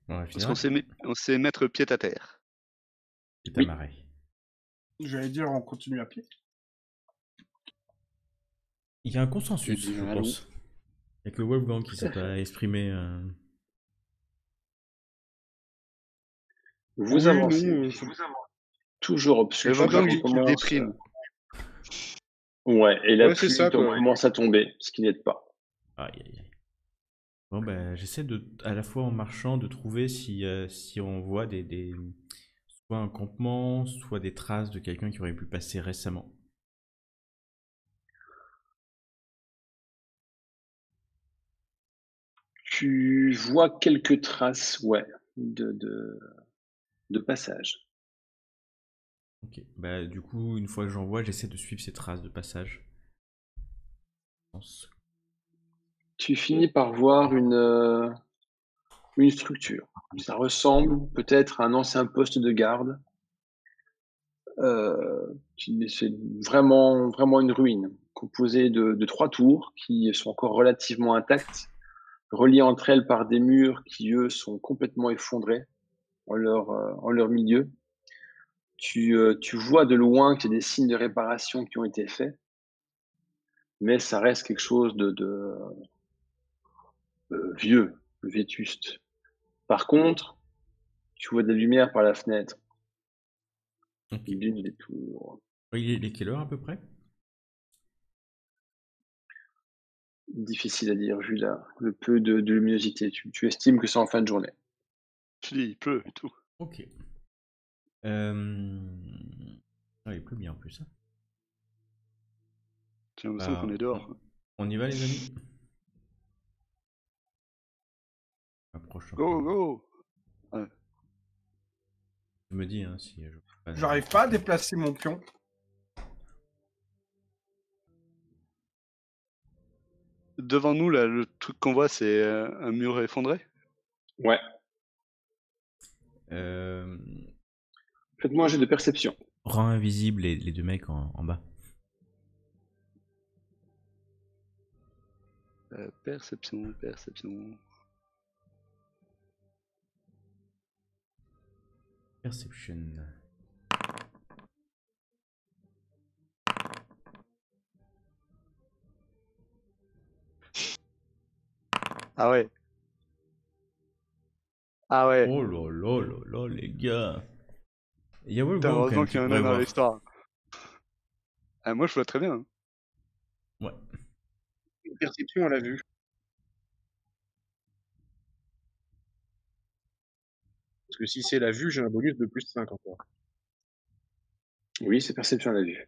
On va Parce finir. qu'on sait mettre pied à terre. Et Oui. t'as J'allais dire, on continue à pied. Il y a un consensus, Eh bien, je allons. pense. Il n'y a que Wolfgang qui s'est pas exprimé. Vous Oui, avancez. nous, Toujours Le obscur. Wolfgang qui qui déprime. Ouais, et la Ouais, c'est pluie ça, quoi. commence à tomber, ce qui n'aide pas. Aïe, aïe, aïe. Bon, ben, j'essaie à la fois en marchant, de trouver si on voit soit un campement, soit des traces de quelqu'un qui aurait pu passer récemment. Tu vois quelques traces, ouais, de passage. Ok. Bah, du coup, une fois que j'en vois, j'essaie de suivre ces traces de passage. Tu finis par voir une structure. Ça ressemble peut-être à un ancien poste de garde. C'est vraiment, vraiment une ruine, composée de 3 tours qui sont encore relativement intactes, reliées entre elles par des murs qui, eux, sont complètement effondrés en leur milieu. Tu vois de loin qu'il y a des signes de réparation qui ont été faits, mais ça reste quelque chose de vieux, vétuste. Par contre, tu vois de la lumière par la fenêtre Ok. d'une des tours. Il est quelle heure à peu près? Difficile à dire, vu le peu de luminosité. Tu estimes que c'est en fin de journée. Je dis, il pleut et tout. Ok. Ah, il pleut bien en plus, hein. J'ai l'impression qu'on est dehors. On y va, les amis? Approche un Go, peu. go! Tu me dis hein, si je peux pas. J'arrive pas à déplacer mon pion. Devant nous, là, le truc qu'on voit, c'est un mur effondré. Ouais. Euh, Faites-moi un jet de perception. Rends invisible les deux mecs en bas. Perception, perception. Perception. Ah ouais. Ah ouais. Oh là là là là, les gars. Il y a Putain, Wolfgang quand heureusement même qu'il qui y en a pourrait un dans voir. l'histoire. Ah, moi, je vois très bien. Hein. Ouais. Une perception à la vue. Parce que si c'est la vue, j'ai un bonus de plus 5 encore. Oui, c'est perception à la vue.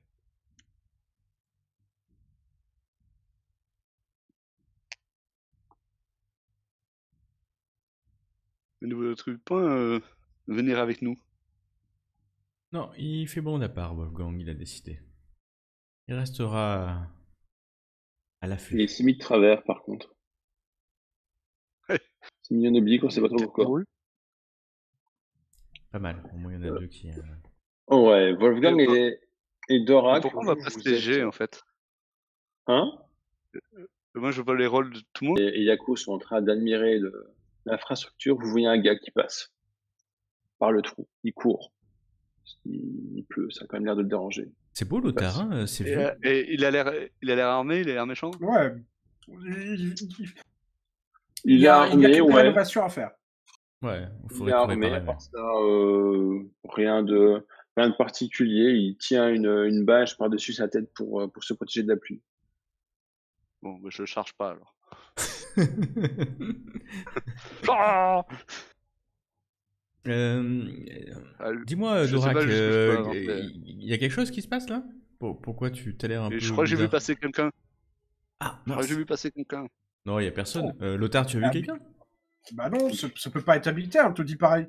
Au niveau de truc point, venir avec nous. Non, il fait bon d'appart, Wolfgang, il a décidé. Il restera à Il est l'affût. semi de travers, par contre. Ouais. C'est mignon oblique, on sait pas trop pourquoi. Boule. Pas mal, au moins il y en a deux qui. Oh ouais, Wolfgang et Dora, Pourquoi on va pas se léger, en fait? Hein? Moi, je vois les rôles de tout le monde. Et Yako sont en train d'admirer l'infrastructure. Vous voyez un gars qui passe par le trou. Il court. Il pleut, ça a quand même l'air de le déranger. C'est beau le terrain, c'est vieux. Et il a l'air armé, il a l'air méchant. Ouais. Il est y a armé, quelques ouais. rénovations à faire. Ouais, il Il est faudrait tout armé, réparer. à part ça, rien de particulier. Il tient une bâche par-dessus sa tête pour se protéger de la pluie. Bon, bah, je charge pas alors. Ah Dis-moi, Je sais Dorak, pas jusqu'où je peux avancer. il y a quelque chose qui se passe là? Pourquoi tu t'as l'air un peu Je crois que j'ai vu bizarre? passer quelqu'un. Ah, Je crois que j'ai vu passer quelqu'un. non, il y a personne. Lothar, tu as vu quelqu'un? Bah non, ça peut pas être habilité, on te dit pareil.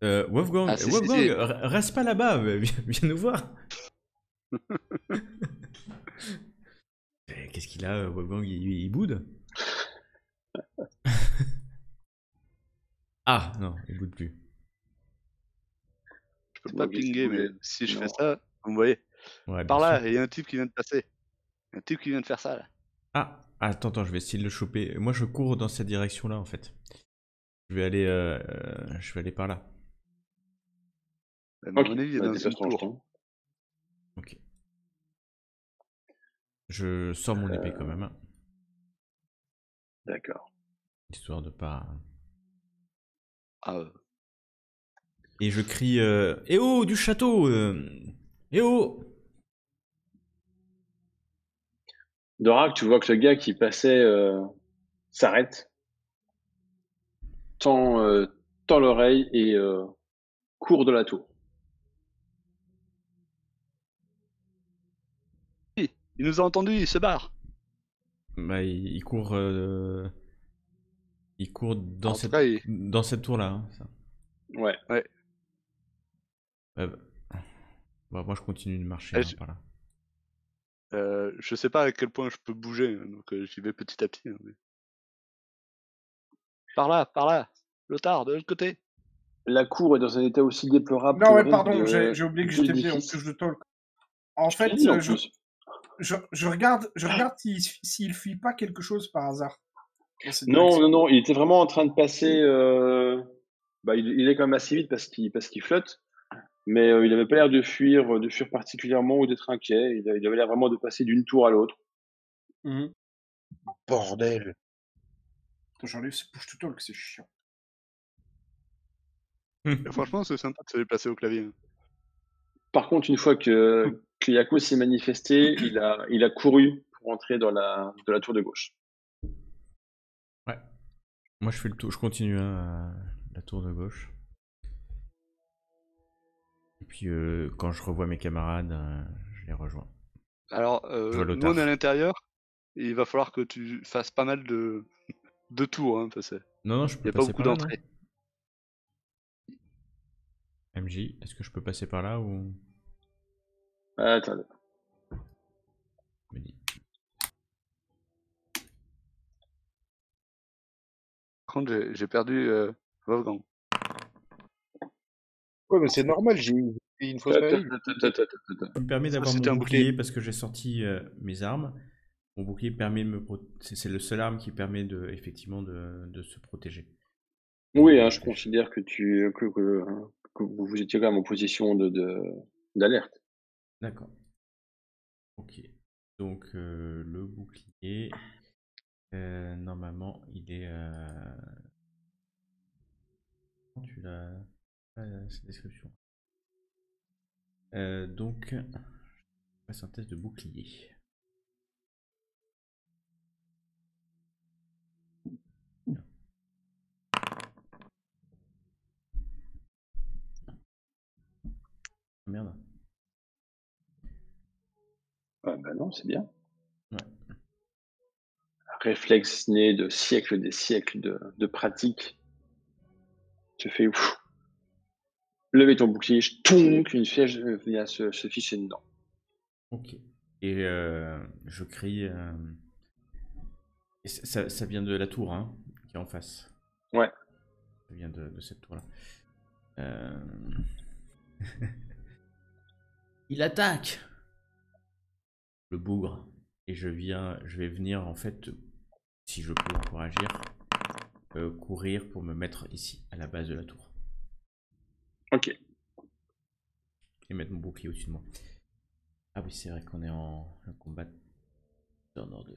Wolfgang, Ah, si, Wolfgang, si. reste pas là-bas, viens nous voir. Qu'est-ce qu'il a, Wolfgang, il boude? Ah, non, il boude plus. Je peux C'est pas pas obligé de pinguer, mais bouger. si je Non. fais ça, vous me voyez. Ouais, Par bien là, sûr. il y a un type qui vient de passer. Un type qui vient de faire ça, là. Ah, attends, je vais essayer de le choper. Moi, je cours dans cette direction-là, en fait. Je vais aller par là. À mon Ok, avis, il est bah, dans une déplace ton tour. jeton. Ok. Je sors mon épée quand même, hein, D'accord. histoire de pas. Ah, Et je crie Eh oh, du château Eh oh! Dorak, tu vois que le gars qui passait s'arrête tend l'oreille et court de la tour. Il nous a entendus, il se barre. Bah, il court. Il court dans En tout cette, cas, il- dans cette tour-là. Hein, ça. Ouais. Bah, moi, je continue de marcher Eh, hein, je- par là. Je sais pas à quel point je peux bouger, hein, donc j'y vais petit à petit. Hein, mais- Par là, Lothar, de l'autre côté. La cour est dans un état aussi déplorable Non, que le ouais, reste pardon, j'ai oublié que de j'étais pris en l'édifice. touche de talk. En Je te l'ai fait, dit en je plus. regarde s'il fuit pas quelque chose par hasard. dans cette Non, direction. non, il était vraiment en train de passer. Il est quand même assez vite parce qu'il flotte, mais il avait pas l'air de fuir particulièrement ou d'être inquiet. Il avait l'air vraiment de passer d'une tour à l'autre. Mhm. Bordel. Attends, j'enlève ce push to talk, c'est chiant. Et franchement, c'est sympa de se déplacer au clavier. Hein. Par contre, une fois que Yako s'est manifesté, il a couru pour entrer dans la tour de gauche. Ouais. Moi, je fais le tour. Je continue hein, à la tour de gauche. Et puis, quand je revois mes camarades, je les rejoins. Alors, Je vois nous Lothar. on est à l'intérieur, et il va falloir que tu fasses pas mal de tours, hein, parce qu'il Non, je n'y peux a pas passer beaucoup par là, non d'entrées. MJ, est-ce que je peux passer par là ou... Attendez. Me dis. Par contre, j'ai perdu Wolfgang. Ouais, mais c'est normal, j'ai eu une fausse maladie. Ça me permet d'avoir c'était mon un bouclier bouclier. parce que j'ai sorti mes armes. Mon bouclier permet de me c'est le seul arme qui permet de effectivement de se protéger. Oui, hein, je considère que vous étiez quand même en position d'alerte. D'accord. Ok. Donc le bouclier, normalement, il est. Tu l'as. Cette description. Donc, je passe un test de bouclier. Merde. Ah bah non, c'est bien. Ouais. Réflexe né de siècles des siècles de pratique. Tu fais ouf. Lever ton bouclier, tonk, une flèche vient se ficher dedans. Ok. Et je crie. Et ça vient de la tour, hein, qui est en face. Ouais. Ça vient de cette tour-là. Il attaque le bougre. Et je vais venir, en fait, si je peux encore agir, courir pour me mettre ici, à la base de la tour. Ok. Et mettre mon bouclier au-dessus de moi. Ah oui, c'est vrai qu'on est en combat turn order.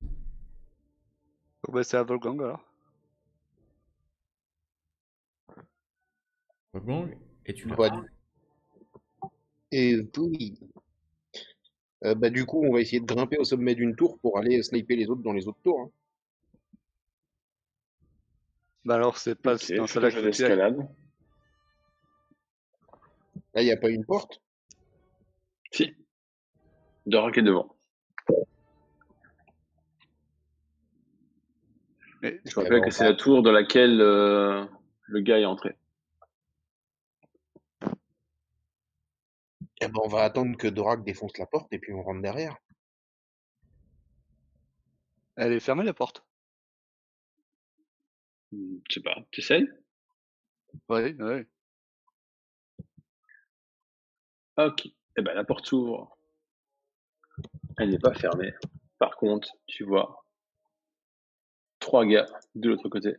Donc, bah, c'est à Wolfgang alors. Wolfgang, es-tu là? Bah, et oui. Bah, du coup, on va essayer de grimper au sommet d'une tour pour aller sniper les autres dans les autres tours. Hein. Bah alors, c'est pas Ok, dans fais celle-là ton qu'il jeu faut que tu ailles. d'escalade. Là, il n'y a pas une porte. Si. Dorak est devant. Mais Je rappelle que c'est la tour dans laquelle le gars est entré. Eh ben, on va attendre que Dorak défonce la porte et puis on rentre derrière. elle est fermée la porte. Je sais pas, tu essayes? Oui, oui. Ok. Eh ben, la porte s'ouvre. Elle n'est pas fermée. Par contre, tu vois 3 gars de l'autre côté.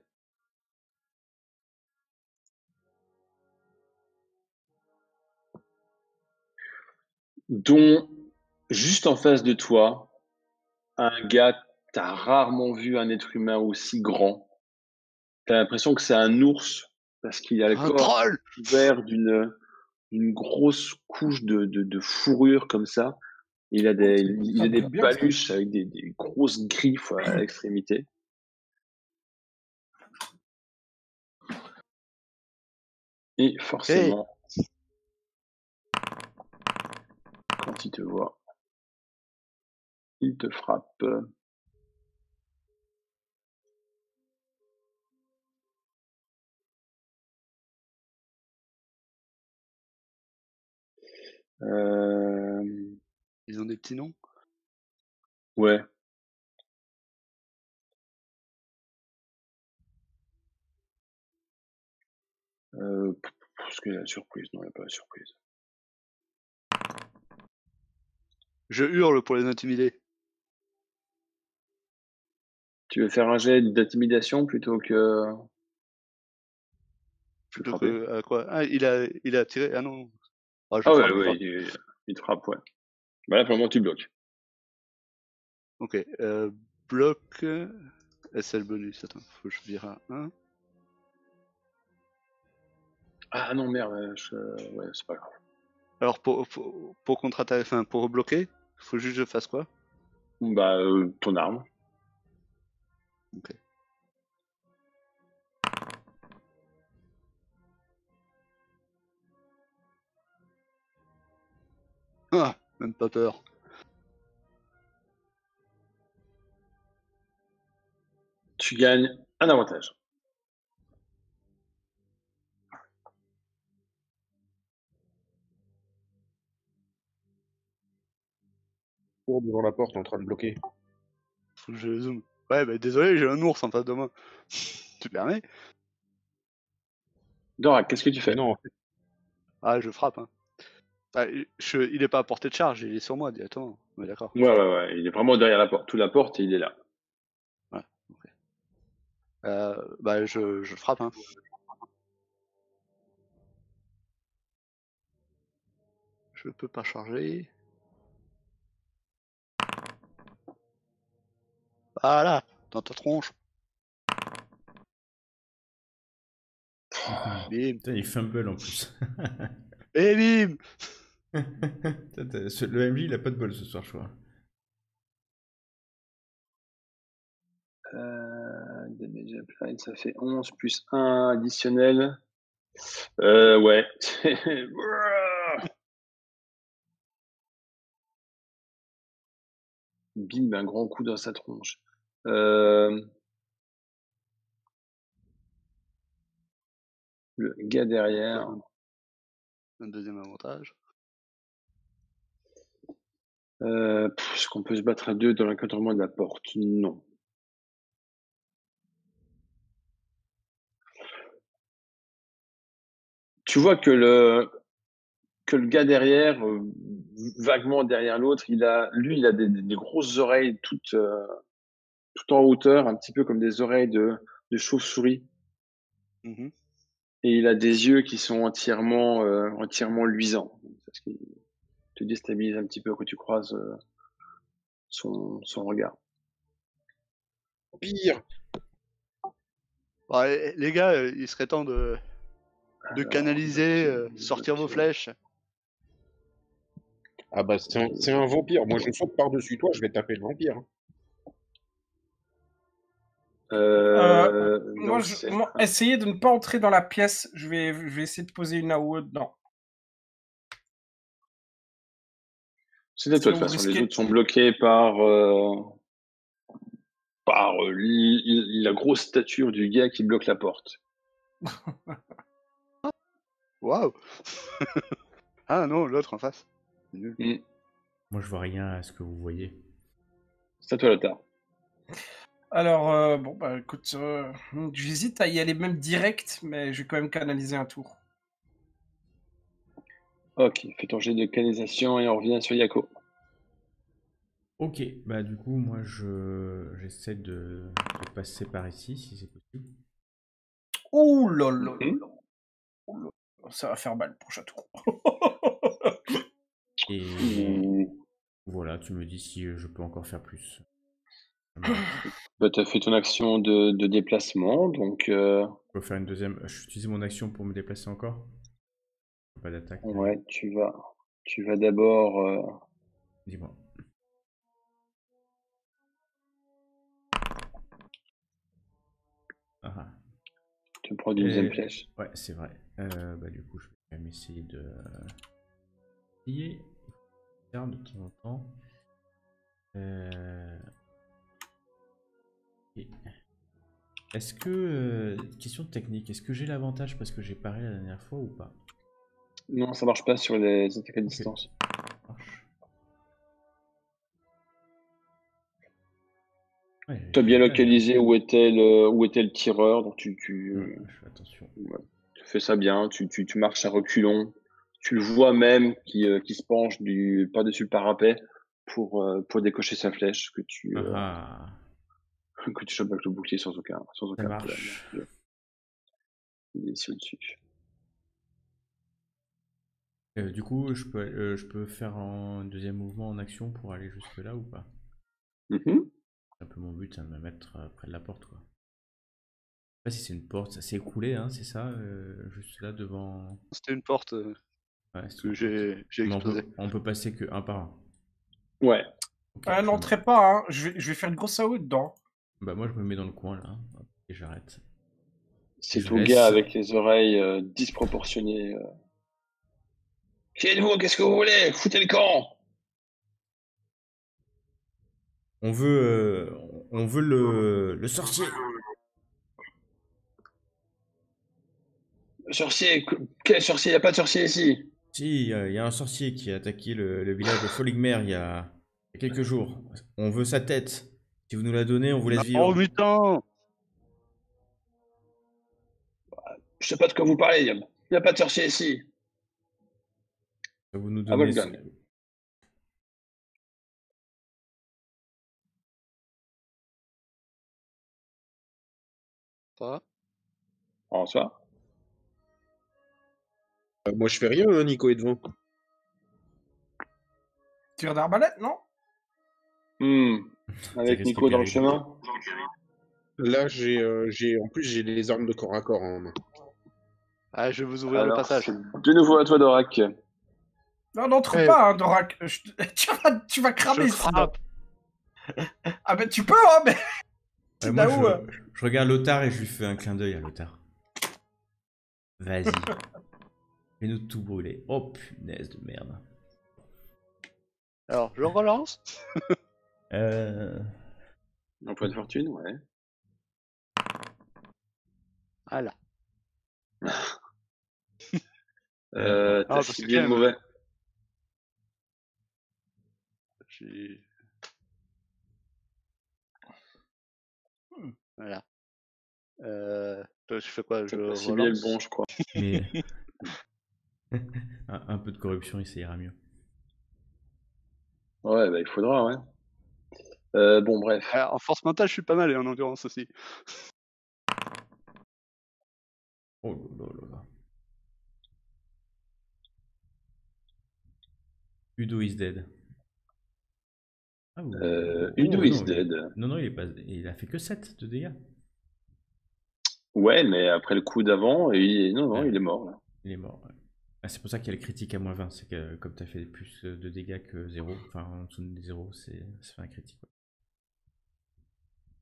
Dont, juste en face de toi, un gars, t'as rarement vu un être humain aussi grand. T'as l'impression que c'est un ours parce qu'il a le Un corps troll! couvert d'une grosse couche de fourrure comme ça. Il a des, il Ça a des pique bien, ça. paluches avec des grosses griffes à l'extrémité. Et forcément, quand il te voit, il te frappe. Ils ont des petits noms. Ouais. Est-ce qu'il y a la surprise? Non, il n'y a pas la surprise. Je hurle pour les intimider. Tu veux faire un jet d'intimidation plutôt que... Plutôt frapper. que quoi? Ah, il a tiré. Ah non. Ah, je Ah frappe, ouais, je ouais, frappe. il te frappe, ouais. Bah là, pour le moment, tu bloques. Ok. Bloc. SL bonus. Attends, faut que je vire à 1. Ah non, merde, ouais, c'est pas grave. Alors pour contre-attaquer, enfin pour bloquer, faut juste que je fasse quoi? Bah, ton arme. Ok. Ah, même pas peur. Tu gagnes un avantage. Cours devant la porte en train de bloquer. Faut que je zoome. Ouais, bah désolé, j'ai un ours en face de moi. Tu permets? Dora, qu'est-ce que tu fais? Mais non, en fait, Ah, je frappe. Hein. Ah, il est pas à portée de charge, il est sur moi directement. Ouais, d'accord. Ouais, il est vraiment derrière la porte. Tout la porte et il est là. Ouais, ok. Bah je frappe. Hein. Je peux pas charger. Voilà, dans ta tronche. Bim. Putain, il fumble en plus. Et bim. Le MJ, il a pas de bol ce soir, je crois. Damage applied, ça fait 11 plus 1 additionnel. Ouais. Bim, un grand coup dans sa tronche. Le gars derrière. Un deuxième avantage. Est-ce qu'on peut se battre à deux dans l'encadrement de la porte? Non. Tu vois que le gars derrière, vaguement derrière l'autre, il a des grosses oreilles toutes en hauteur, un petit peu comme des oreilles de chauve-souris. Mhm. Et il a des yeux qui sont entièrement luisants. Parce qu'il te déstabilise un petit peu quand tu croises son regard. pire. Ouais, les gars, il serait temps de Alors, canaliser, sortir vos flèches. Ah bah c'est un vampire. Moi je saute par-dessus toi, je vais taper le vampire. Moi, essayez de ne pas entrer dans la pièce. Je vais essayer de poser une AOE dedans. C'est à toi de toute façon. Les autres sont bloqués par la grosse stature du gars qui bloque la porte. Waouh. Ah non, l'autre en face. C'est nul. Moi, je vois rien à ce que vous voyez. C'est à toi, Lothar. Alors, bon, bah écoute, j'hésite à y aller même direct, mais je vais quand même canaliser un tour. Ok, fais ton jet de canalisation et on revient sur Yako. Ok, bah du coup, moi, j'essaie de passer par ici, si c'est possible. Ouh là là là là. Ouh là là. Ça va faire mal le prochain tour. Et voilà, tu me dis si je peux encore faire plus. Bah, tu as fait ton action de déplacement, donc Je peux faire une deuxième. Je utilise mon action pour me déplacer encore. Pas d'attaque. ouais, tu vas d'abord Dis-moi. Ah, ah. Tu me prends d'une deuxième Et- flèche. Ouais, c'est vrai. Bah, du coup, je vais quand même essayer de plier. Faire de temps en temps. Et est-ce que, question technique, est-ce que j'ai l'avantage parce que j'ai paré la dernière fois ou pas? Non, ça marche pas sur les attaques à Ok. distance. Marche. Ouais, Tu as bien génial. localisé où était le tireur, donc Je fais attention. tu fais ça bien, tu marches à reculons, tu le vois même qui se penche par-dessus le parapet pour décocher sa flèche Ah, que tu chopes avec le bouclier sans ça aucun problème. marche. Il est ici au-dessus. Du coup, je peux faire un deuxième mouvement en action pour aller jusque là ou pas? Mhm. C'est un peu mon but, hein, de me mettre près de la porte, quoi. Je sais pas si c'est une porte, ça s'est écoulé, hein, c'est ça, juste là devant. C'était une porte Ouais, c'est que une porte. j'ai Mais explosée. on peut passer que un par un. Ouais. Ok, N'entrez pas, hein. Je vais faire une grosse AO dedans. Bah moi je me mets dans le coin là, hop, et j'arrête. C'est je ton laisse. gars avec les oreilles disproportionnées. Qui êtes-vous? Qu'est-ce que vous voulez? Foutez le camp! On veut le sorcier. Sorcier? Quel sorcier? Il n'y a pas de sorcier ici. Si, il y a un sorcier qui a attaqué le village de Foligmer il y a quelques jours. On veut sa tête. Si vous nous la donnez, on vous laisse Oh vivre. putain! Je sais pas de quoi vous parlez. Il n'y a pas de sorcier ici. Vous nous À donnez. Wolfgang. Ça François? Moi, je fais rien, hein, Nico est devant. Tir d'arbalète, non? Avec risque Nico dans le péril. chemin? Là, en plus, j'ai les armes de corps à corps en main. Ah, je vais vous ouvrir le Alors, passage. c'est de nouveau à toi, Dorak. Non, n'entre Eh. pas, hein, Dorak. Tu vas cramer Je sinon. frappe. Ah ben tu peux, hein, mais... Ouais, moi, Tidao, je regarde Lothar et je lui fais un clin d'œil à Lothar. Vas-y. Fais-nous tout brûler. Oh punaise de merde. Alors, je relance. Un point de fortune, ouais. Voilà. T'as parce que ciblé quand le même, mauvais. J'ai- Voilà. Je fais quoi? T'as Je pas ciblé le relance. bon, je crois. Mais un peu de corruption, et ça ira mieux. Ouais, bah il faudra, ouais. Bon, bref. En force mentale, je suis pas mal et en endurance aussi. Oh là là là là. Udo is dead. Ah, Udo is non, dead. non, il a fait que 7 de dégâts. Ouais, mais après le coup d'avant, non, Ouais. il est mort, là. Il est mort. Ouais. Ah, c'est pour ça qu'il y a le critique à moins 20. C'est que comme tu as fait plus de dégâts que 0, enfin en dessous de 0, ça fait un critique. Ouais.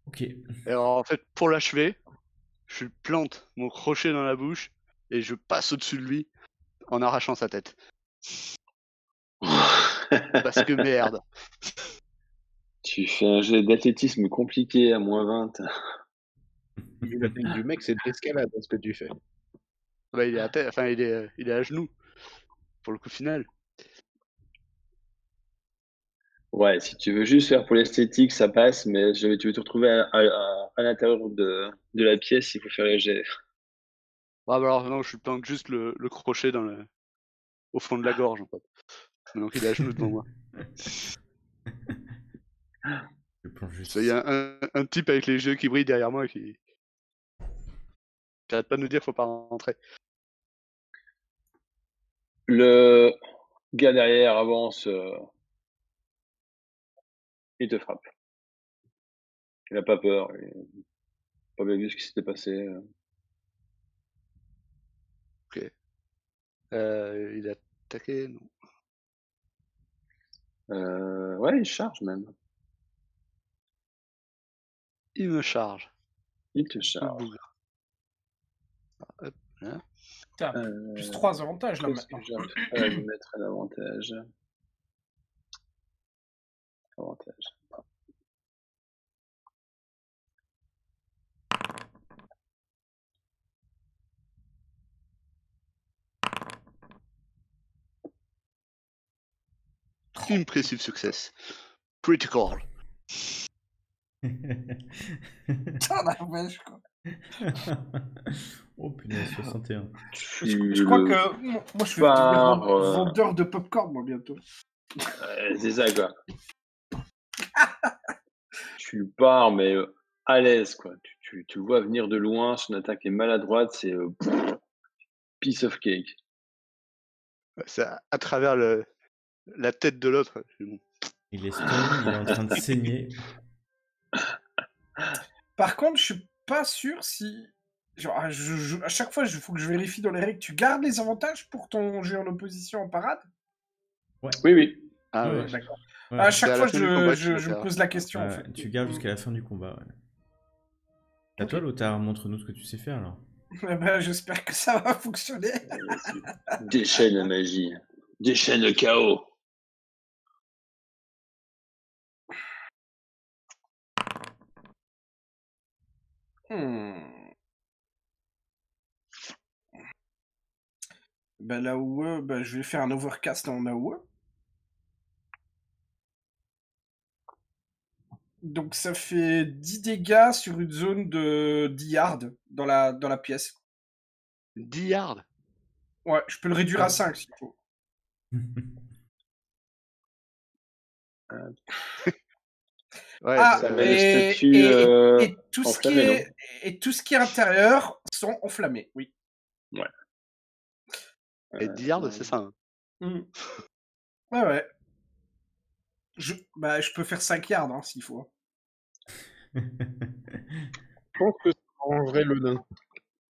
Ok. Et alors, en fait, pour l'achever, je lui plante mon crochet dans la bouche et je passe au-dessus de lui en arrachant sa tête. Parce que merde. Tu fais un jet d'athlétisme compliqué à moins 20. Vu la taille du mec, c'est de l'escalade, ce que tu fais. Bah, il est à terre, enfin, il est à genoux. Pour le coup final. Ouais, si tu veux juste faire pour l'esthétique, ça passe, mais tu veux te retrouver à l'intérieur de la pièce, il faut faire les jets. Ah, bah alors non, je lui plante juste le crochet au fond de la gorge en fait. Donc il est à genoux devant moi. Je plonge juste. Il y a un type avec les yeux qui brillent derrière moi qui arrête pas de nous dire qu'il faut pas rentrer. Le gars derrière avance, il te frappe. Il a pas peur, il a pas bien vu ce qui s'était passé. Ok. Il a attaqué, non. Ouais, il charge même. Il me charge. Il te Le charge. bougre. Hop, là. T'as plus 3 avantages là Qu'est-ce que maintenant. j'ai à lui mettre un avantage? Avantage. Impressive success. Critical. Putain, la vache, quoi. Oh punaise, 61. Je crois que moi je vais devenir vendeur de popcorn moi bientôt. C'est ça quoi. Tu pars mais à l'aise quoi. Tu le vois venir de loin, son attaque est maladroite, c'est piece of cake. C'est à travers la tête de l'autre. C'est bon. Il est stun, il est en train de saigner. Par contre, je suis pas sûr si. Genre, à chaque fois, il faut que je vérifie dans les règles. Tu gardes les avantages pour ton jeu en opposition en parade? Oui. Ah Ouais, ouais. D'accord. Ouais. À chaque à la fois, fin du combat, tu je le me gardes. pose la question en fait. Tu gardes jusqu'à la fin du combat. Ouais. À Ok. toi, Lothar, montre-nous ce que tu sais faire alors. Eh ben, j'espère que ça va fonctionner. Déchaîne la magie. Déchaîne le chaos. Ben, l'AOE, ben, je vais faire un overcast en AOE. Donc ça fait 10 dégâts sur une zone de 10 yards dans la pièce. 10 yards. Ouais, je peux le réduire à 5 s'il faut. Ouais, ça met le statut, et tout ce qui enflammé, est et tout ce qui est intérieur sont enflammés, oui. Ouais. Et 10 yards, c'est ça. Hein. Ouais. Je peux faire 5 yards hein, s'il faut. Je pense que ça arrangerait le nain.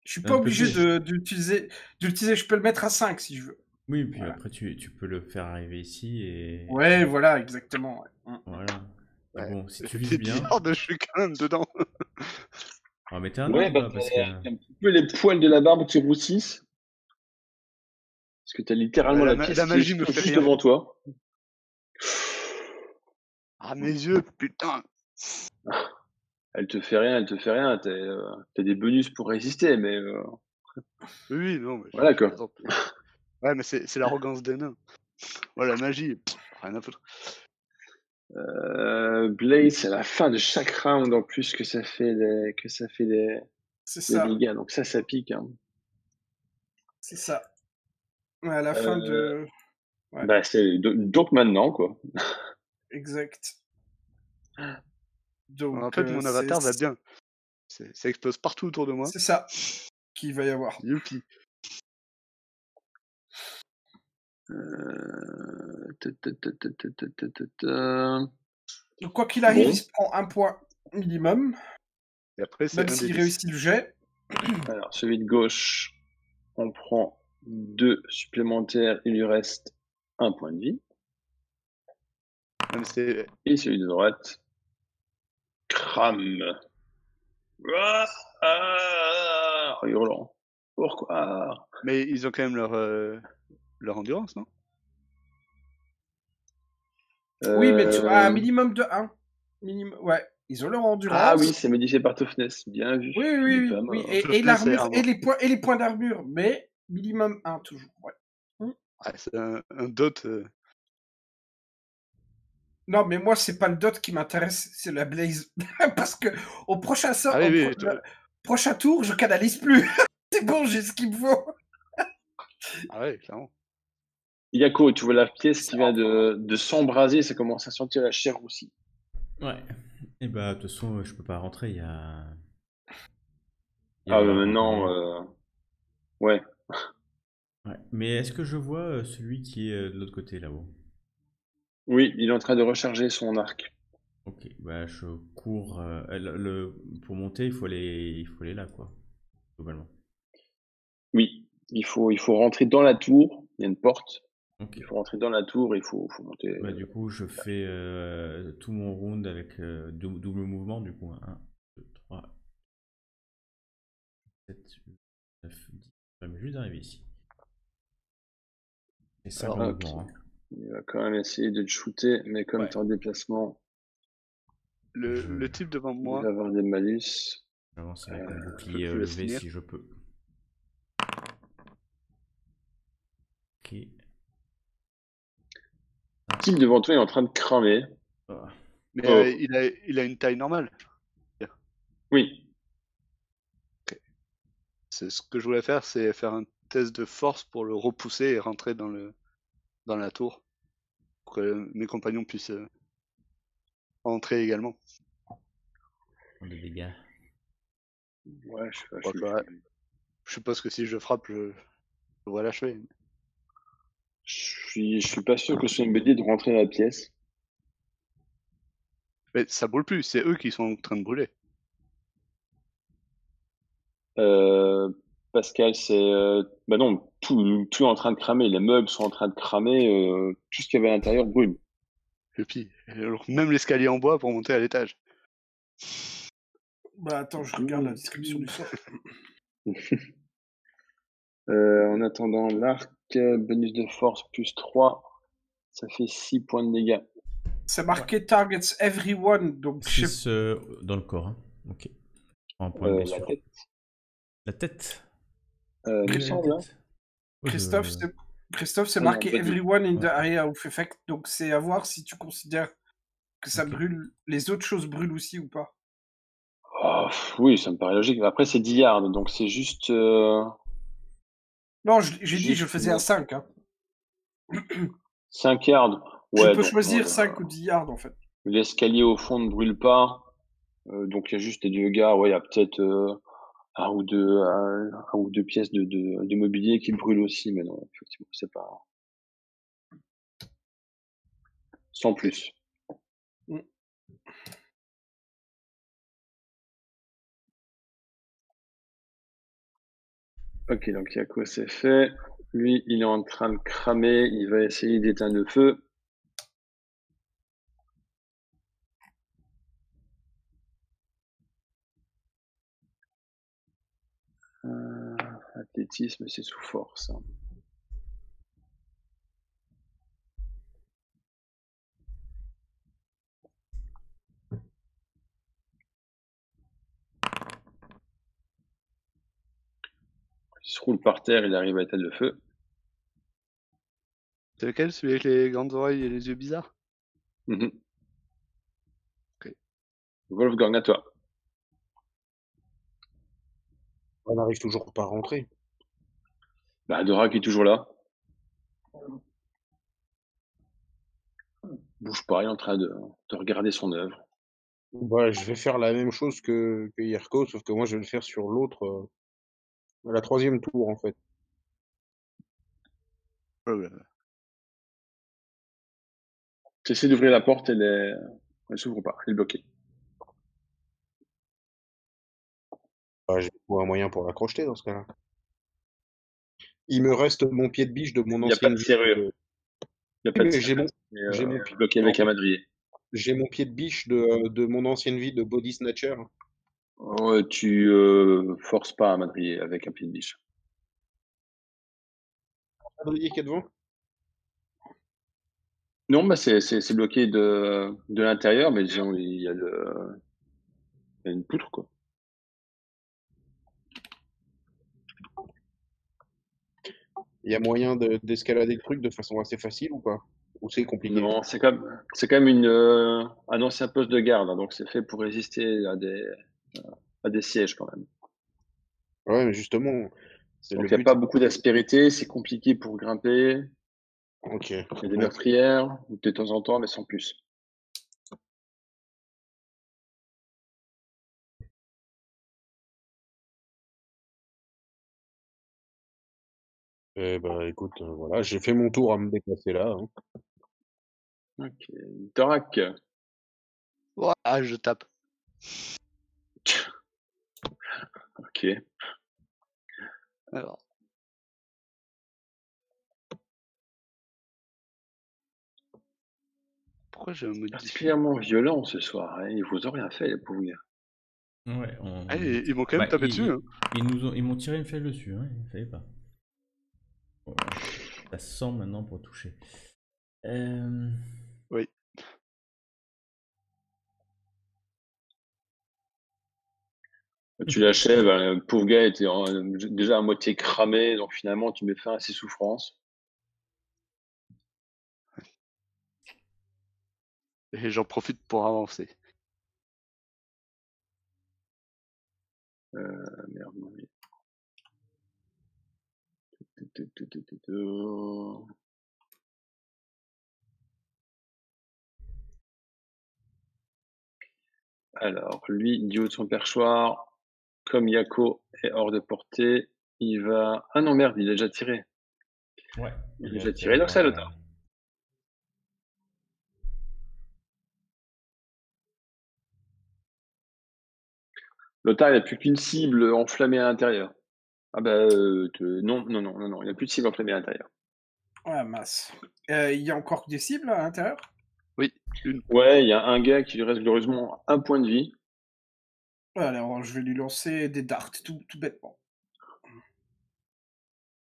Je suis Un pas peu obligé plus. d'utiliser. Je peux le mettre à 5 si je veux. Oui, puis Voilà. après, tu peux le faire arriver ici et. Ouais, voilà, exactement. Ouais. Voilà. Et Ouais. bon, si tu Les vises 10 bien. yards, je suis quand même dedans. On va mettre un Ouais, arbre, là, parce que. un petit peu les poils de la barbe qui roussissent. Parce que t'as littéralement La la pièce magie qui me est fait juste rien. devant toi. Ah, mes yeux, putain. Elle te fait rien. T'as des bonus pour résister, mais Oui, non. Mais voilà quoi. plaisante. Ouais, mais c'est l'arrogance des nains. Ouais, la magie, rien à foutre. Blaze, c'est à la fin de chaque round en plus que ça fait des C'est des ça. dégâts. Donc ça pique. Hein. C'est ça. Ouais, à la fin de. Ouais. Bah donc maintenant quoi. Exact. Donc, En fait, mon avatar va bien. Ça explose partout autour de moi. C'est ça qu'il va y avoir. Youpi. Donc, quoi qu'il arrive, Bon. il se prend 1 point minimum, Et après, c'est même un s'il des 10. réussit le jet. Alors celui de gauche, on prend 2 supplémentaires. Il lui reste 1 point de vie. Même c'est... Et celui de droite, crame. En hurlant. Pourquoi? Mais ils ont quand même leur endurance, non? Oui, mais tu as un minimum de 1. Ouais, ils ont leur endurance. Ah oui, c'est modifié par toughness. Bien vu. Oui. Et l'armure, et les points d'armure, mais minimum 1 toujours. Ouais. Ouais, c'est un dot. Non, mais moi, c'est pas le dot qui m'intéresse, c'est la blaze. Parce que au prochain sort, Ah oui, prochain tour, je canalise plus. C'est bon, j'ai ce qu'il me faut. Ah ouais, clairement. Yako, tu vois la pièce qui vient de s'embraser, ça commence à sentir la chair roussie. Ouais. Et bah, de toute façon, je peux pas rentrer, il y a. Ah, mais maintenant, ouais. Ouais. Mais est-ce que je vois celui qui est de l'autre côté là-haut? Oui, il est en train de recharger son arc. Ok, bah je cours. Pour monter, il faut aller là, quoi. Globalement. Oui, il faut rentrer dans la tour. Il y a une porte. Ok. Il faut rentrer dans la tour, il faut monter. Bah, du coup, je fais tout mon round avec double mouvement, du coup. 1, 2, 3, 7, 8, 9, 10. Je vais juste d'arriver ici. Et 5 en Alors, Ok. mouvement. Hein. Il va quand même essayer de te shooter, mais comme Ouais. t'es en déplacement, le type devant il moi, va avoir des malus. J'avance avec mon je bouclier te laisse levé finir. si je peux. Ok. Le type devant toi est en train de cramer. Ah. Mais Oh. il a une taille normale. Oui. C'est ce que je voulais faire, c'est faire un test de force pour le repousser et rentrer dans la tour. Pour que mes compagnons puissent entrer également. De dégâts. Ouais, crois que, ouais. Je suppose que si je frappe, je devrais l'achever. Je suis pas sûr que ce soit une bonne idée de rentrer dans la pièce. Mais ça brûle plus, c'est eux qui sont en train de brûler. Pascal, c'est... bah non, tout est en train de cramer. Les meubles sont en train de cramer. Tout ce qu'il y avait à l'intérieur brûle. Et puis, même l'escalier en bois pour monter à l'étage. Bah attends, je regarde la description du sort. En attendant, l'arc, bonus de force plus 3, ça fait 6 points de dégâts. C'est marqué targets everyone, donc je sais 6 dans le corps. Hein. Ok. En point de La blessure. tête, La tête. il me La semble. Hein. tête. Ouais, Christophe, c'est Ah non, marqué pas du- everyone in the Ouais. area of effect, donc c'est à voir si tu considères que ça Ok. brûle, les autres choses brûlent aussi ou pas. Oh, oui, ça me paraît logique. Après, c'est 10 yards, donc c'est juste... Non, j'ai dit je juste faisais un 5. Hein. 5 yards. Je Ouais, peux donc choisir 5 ou 10 yards en fait. l'escalier au fond ne brûle pas. Donc il y a juste les deux gars. Ouais, il y a peut-être un ou deux pièces de mobilier qui brûlent aussi, mais non, effectivement, c'est pas... Sans plus. Mm. Ok, donc Yako c'est fait. Lui, il est en train de cramer. Il va essayer d'éteindre le feu. Athlétisme, c'est sous force. Hein. Il se roule par terre, il arrive à éteindre le feu. C'est lequel, celui avec les grandes oreilles et les yeux bizarres? Mhm. Ok. Wolfgang, à toi. On n'arrive toujours pas à rentrer. Bah, Dora qui est toujours là. Bouge pas, il est en train de regarder son œuvre. Bah, je vais faire la même chose que Yerko, sauf que moi je vais le faire sur l'autre, la troisième tour en fait. Tu essaies d'ouvrir la porte, elle s'ouvre pas, elle est bloquée. Bah, j'ai trouvé un moyen pour la crocheter dans ce cas-là. Il me reste mon pied de biche de mon Il n'y a pas ancienne de vie. serrure. Il n'y a pas de Mais serrure. j'ai mon, Bloqué non, avec un madrier. j'ai mon pied de biche de mon ancienne vie de Body Snatcher. Tu forces pas un madrier avec un pied de biche. Madrier qui est devant? Non, bah c'est bloqué de l'intérieur, mais disons, il y a une poutre, quoi. Il y a moyen d'escalader le truc de façon assez facile ou pas? Ou c'est compliqué? Non, c'est quand même un ancien poste de garde, hein, donc c'est fait pour résister à des sièges quand même. Ouais, mais justement, c'est Donc le il n'y a but. pas beaucoup d'aspérité, c'est compliqué pour grimper. Ok. Il y a des Donc, meurtrières, de temps en temps, mais sans plus. bah, écoute, voilà, j'ai fait mon tour à me déplacer là. Hein. Ok. Thorac. Ah, je tape. Ok. Alors, pourquoi j'ai un modifié? Particulièrement violent ce soir. Hein. Ils vous ont rien fait, les pauvres gars. Ouais, Ah, ils m'ont quand même Bah, tapé dessus. Hein. ils m'ont tiré une flèche dessus, hein. Il fallait pas. Voilà. Ça sent maintenant pour toucher. Oui. Tu l'achèves, le pauvre gars était déjà à moitié cramé, donc finalement tu mets fin à ses souffrances. Et j'en profite pour avancer. Merde, non, mais- Alors, lui, du haut de son perchoir, comme Yako est hors de portée, il va... Ah non, merde, il a déjà tiré. Ouais. Il a déjà tiré, donc c'est à Lothar. Lothar, il n'a plus qu'une cible enflammée à l'intérieur. Ah bah, non, il n'a plus de cible enflammée à l'intérieur. Ouais, mince. Il y a encore des cibles à l'intérieur? Oui, une. Ouais, il y a un gars qui lui reste glorieusement un point de vie. Alors, je vais lui lancer des darts, tout bêtement.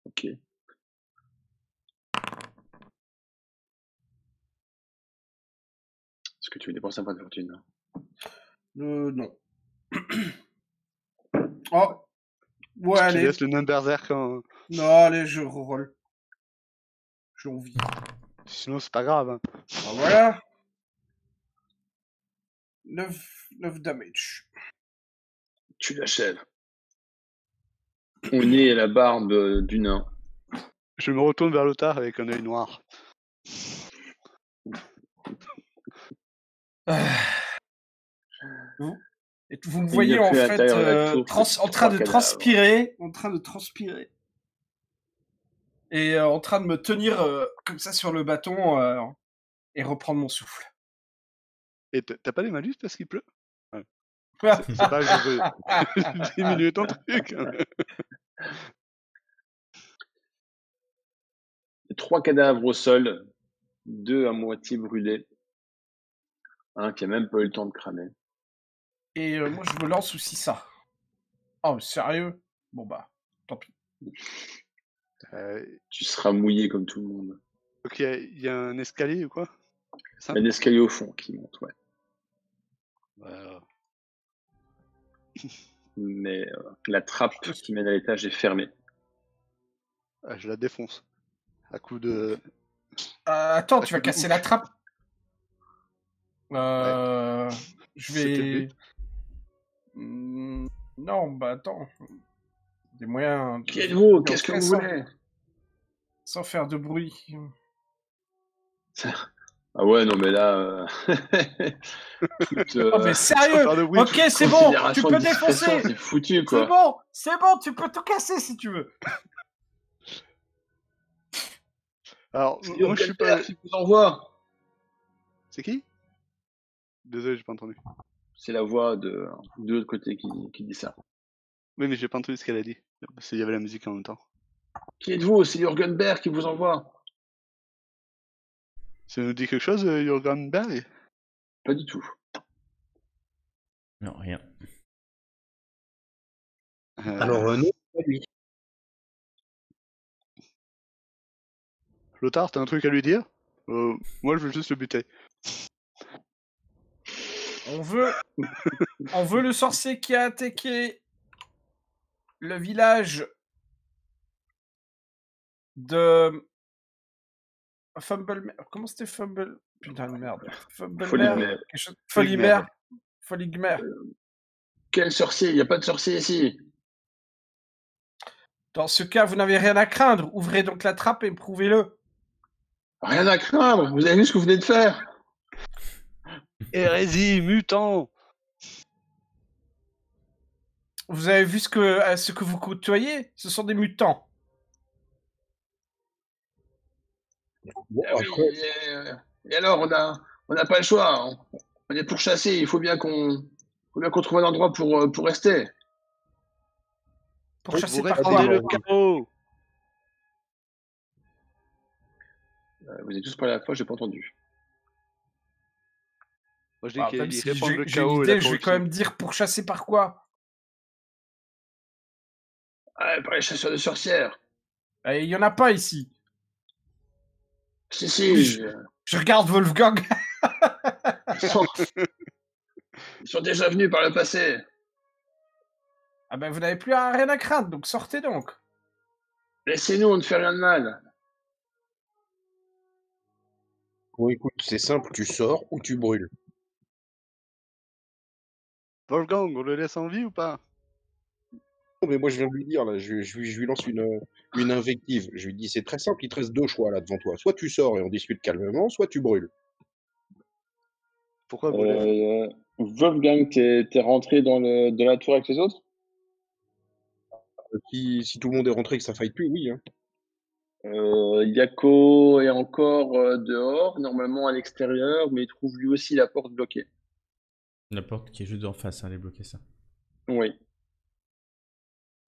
Ok. Est-ce que tu veux dépenser un point de fortune? Non. Oh! Ouais, Tu allez. laisses le nain berserk en... Non, allez, je reroll. J'ai envie. Sinon, c'est pas grave. Hein. Ah, voilà. 9 damage. Tu l'achèves. On est à la barbe du nain. Je me retourne vers Lothar avec un œil noir. Vous me Il voyez n'y a en plus à fait l'intérieur de la tour que en train de 3 transpirer, et en train de me tenir comme ça sur le bâton et reprendre mon souffle. Et t'as pas des malus parce qu'il pleut? Ouais. C'est pas que je veux diminuer ton truc. Hein. 3 cadavres au sol, 2 à moitié brûlés, un qui a même pas eu le temps de cramer. Et moi je me lance aussi ça. Oh sérieux? Bon bah, tant pis. Tu seras mouillé comme tout le monde. Ok, il y a un escalier ou quoi? Il y a un escalier au fond qui monte, ouais. Mais la trappe qui mène à l'étage est fermée. Ah, je la défonce. À coup de... Attends, tu vas casser la trappe? Ouais. Je C'était le vais... but. Non, bah attends. Des moyens... Qui êtes-vous? Qu'est-ce que vous voulez? Sans faire de bruit. Ah ouais, non mais là... Oh mais sérieux? Ok, c'est bon, tu peux défoncer. C'est foutu quoi. C'est bon, tu peux tout casser si tu veux. Alors, moi je suis pas... Qui vous envoie. C'est qui? Désolé, j'ai pas entendu. C'est la voix de l'autre côté qui dit ça. Oui, mais j'ai pas entendu ce qu'elle a dit. Parce qu'il y avait la musique en même temps. Qui êtes-vous? C'est Jürgenberg qui vous envoie. Ça nous dit quelque chose, Jürgenberg? Pas du tout. Non, rien. Alors, non, pas lui. Lothar, t'as un truc à lui dire? Moi, je veux juste le buter. On veut le sorcier qui a attaqué le village de Fumble... Comment c'était Fumble... Putain de merde. Foligmer. Quel sorcier? Il n'y a pas de sorcier ici. Dans ce cas, vous n'avez rien à craindre. Ouvrez donc la trappe et prouvez-le. Rien à craindre. Vous avez vu ce que vous venez de faire? Hérésie, mutant. Vous avez vu ce que vous côtoyez? Ce sont des mutants. Bon, Ah oui, et alors, on n'a pas le choix. On est pourchassés. Il faut bien qu'on trouve un endroit pour rester. Pour chasser Vous par répandez quoi? le chaos. Vous êtes tous parlé à la fois, j'ai pas entendu. Moi, je dis Bah, qu'il même si répand le j'ai une chaos et la idée, je vais quand corruption. même dire pourchasser par quoi? Ah, par les chasseurs de sorcières. Il y en a pas ici. Si, Oui, si, je regarde Wolfgang. ils sont, ils sont déjà venus par le passé. Ah ben, vous n'avez plus rien à craindre, donc sortez donc. Laissez-nous, on ne fait rien de mal. Bon, écoute, c'est simple, tu sors ou tu brûles. Wolfgang, on le laisse en vie ou pas? Non, mais moi, je viens de lui dire, là, je lui lance une invective. Je lui dis, c'est très simple, il te reste deux choix, là, devant toi. Soit tu sors et on discute calmement, soit tu brûles. Pourquoi brûler? Wolfgang, t'es rentré dans la tour avec les autres? Si tout le monde est rentré et que ça faille plus, oui, hein. Yako est encore dehors, normalement à l'extérieur, mais il trouve lui aussi la porte bloquée. La porte qui est juste en face, hein, elle est bloquée, ça. Oui.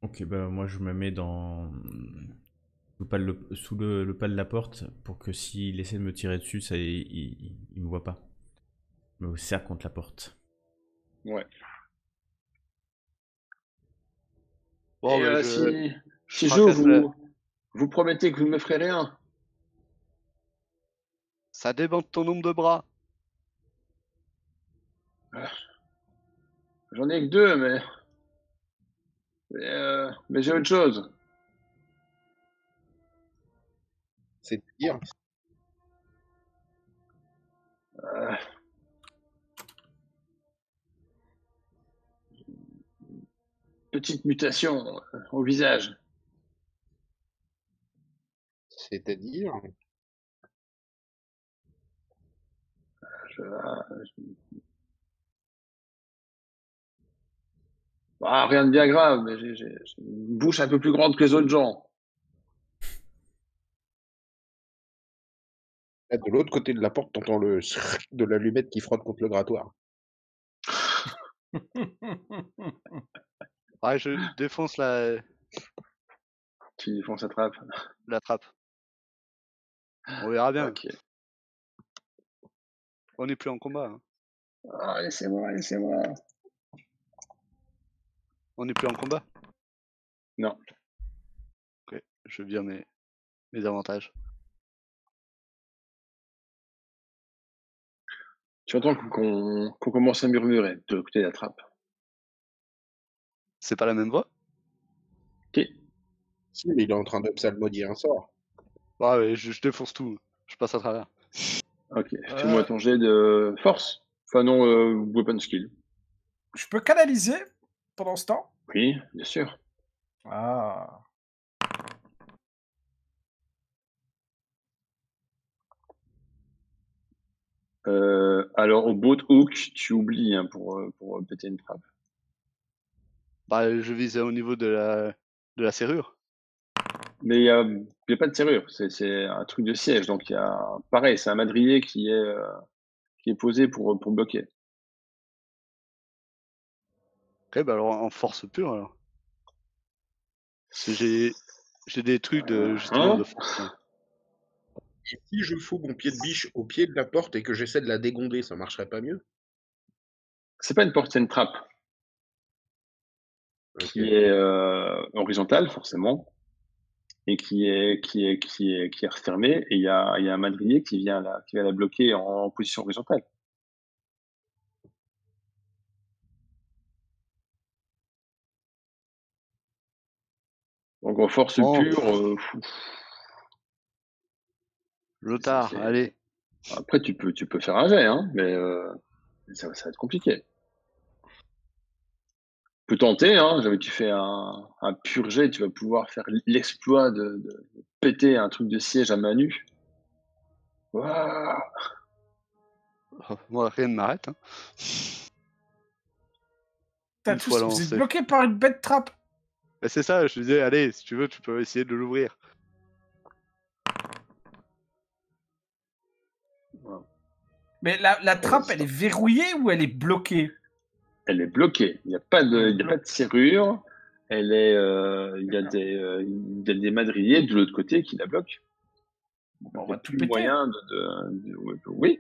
Ok, bah moi je me mets dans sous le pas de la porte pour que s'il essaie de me tirer dessus, ça, il me voit pas. Je me serre contre la porte. Ouais. Bon, Et bah, si fracasse vous promettez que vous ne me ferez rien. Ça dépend de ton nombre de bras. J'en ai que deux, mais j'ai autre chose. C'est-à-dire, Euh, Petite mutation au visage. c'est-à-dire, Je- Ah, rien de bien grave, mais j'ai une bouche un peu plus grande que les autres gens. là, de l'autre côté de la porte, t'entends le srrr de l'allumette qui frotte contre le grattoir. Ouais, je défonce la Tu fonces sa trappe. trappe. On verra bien. Ok. On n'est plus en combat. Hein. Ah, laissez-moi, laissez-moi. On n'est plus en combat. Non. Ok, je vire mes avantages. Tu entends qu'on commence à murmurer de l'autre côté de la trappe. C'est pas la même voix? Ok. Si, mais il est en train de psalmodier un sort. Ah ouais, je défonce tout. Je passe à travers. Ok. Fais-moi ton jet de force. Enfin non, weapon skill. Je peux canaliser pendant ce temps? Oui, bien sûr. Ah. Alors au boat hook, tu oublies hein, pour péter une trappe. Bah, je visais au niveau de la serrure. Mais il y a pas de serrure. C'est un truc de siège. Donc il y a pareil, c'est un madrier qui est posé pour bloquer. Ok, bah alors en force pure alors. Parce que j'ai des trucs de justement Hein? de force. Hein. Et si je fous mon pied de biche au pied de la porte et que j'essaie de la dégonder, ça marcherait pas mieux? C'est pas une porte, c'est une trappe Ok. qui est horizontale forcément et qui est refermée. Et il y a un madrier qui vient la bloquer en position horizontale. Donc en force Bon, pure, Lothar, allez. après tu peux faire un jet, hein, mais ça va être compliqué. Tu peux tenter, hein, jamais tu fais un pur jet, tu vas pouvoir faire l'exploit de péter un truc de siège à main nue. Waouh! Moi, rien ne m'arrête. Hein. T'as Une tous, fois vous êtes lancé. bloqué par une bête trappe. Bah, c'est ça, je disais, allez, si tu veux, tu peux essayer de l'ouvrir. Mais la trappe, elle est verrouillée ou elle est bloquée? Elle est bloquée. Il n'y a pas de serrure. Il y a des madriers de l'autre côté qui la bloquent. On Il n'y va a tout plus péter. moyen oui.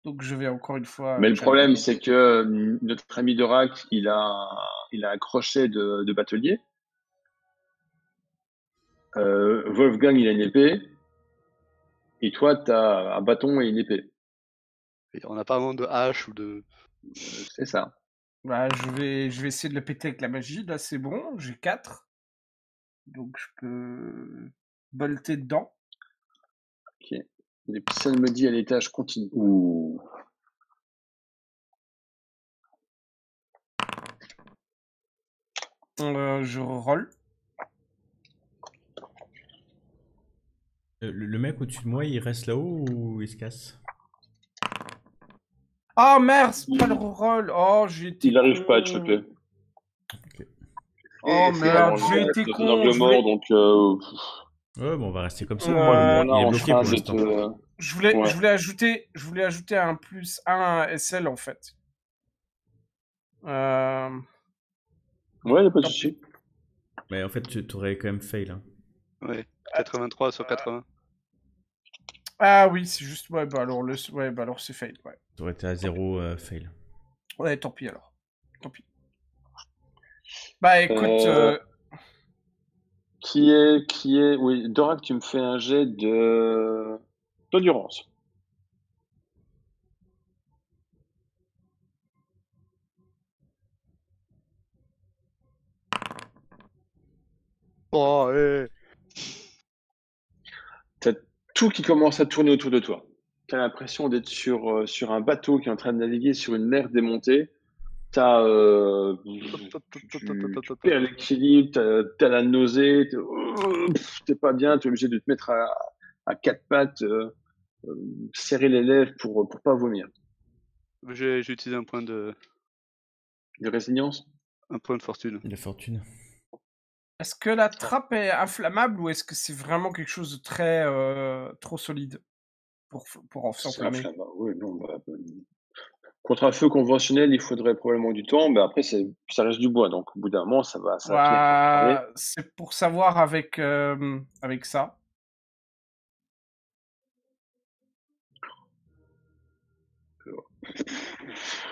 Donc je vais encore une fois Mais le challenger. problème, c'est que notre ami Dorak, il a un crochet de batelier. Wolfgang, il a une épée. Et toi, tu as un bâton et une épée. Et on n'a pas vraiment de hache ou de. C'est ça. Bah, je vais essayer de le péter avec la magie. Là, c'est bon. J'ai 4. Donc je peux bolter dedans. Ok. Et puis ça me dit à l'étage continue. Ouh. Je roll. Le mec au-dessus de moi, il reste là-haut ou il se casse? Oh merde, c'est pas le roll. Oh, j'ai été Il n'arrive pas à te con. choper. Oh Et c'est merde, dans j'ai le- été Dans con. un angle Je mort, voulais, donc Ouais, bon, on va rester comme ça. moi, le Euh, moment là, Il est en bloqué train pour de l'instant. te. je Ouais. voulais ajouter un plus 1 SL en fait. Ouais, y a pas de Tant souci. Mais en fait, tu aurais quand même fail. Hein. Ouais, 83 sur 80. Ah oui, c'est juste. Ouais, bah alors c'est fail. Ouais. Tu aurais été à 0 fail. Ouais, tant pis alors. Tant pis. Bah écoute, Qui est. Oui, Dorak, tu me fais un jet d'endurance. Oh, T'as tout qui commence à tourner autour de toi. T'as l'impression d'être sur un bateau qui est en train de naviguer sur une mer démontée. Tu perds l'équilibre, t'as la nausée, t'es pas bien, t'es obligé de te mettre à quatre pattes, serrer les lèvres pour pas vomir. j'ai utilisé un point de Résilience? fortune. De fortune. est-ce que la trappe est inflammable ou est-ce que c'est vraiment quelque chose de très trop solide pour en C'est s'enflammer? inflammable. Oui, non, contre un feu conventionnel, il faudrait probablement du temps, mais après, ça reste du bois, donc au bout d'un moment, ça va finir par cramer. Ouais, c'est pour savoir avec ça.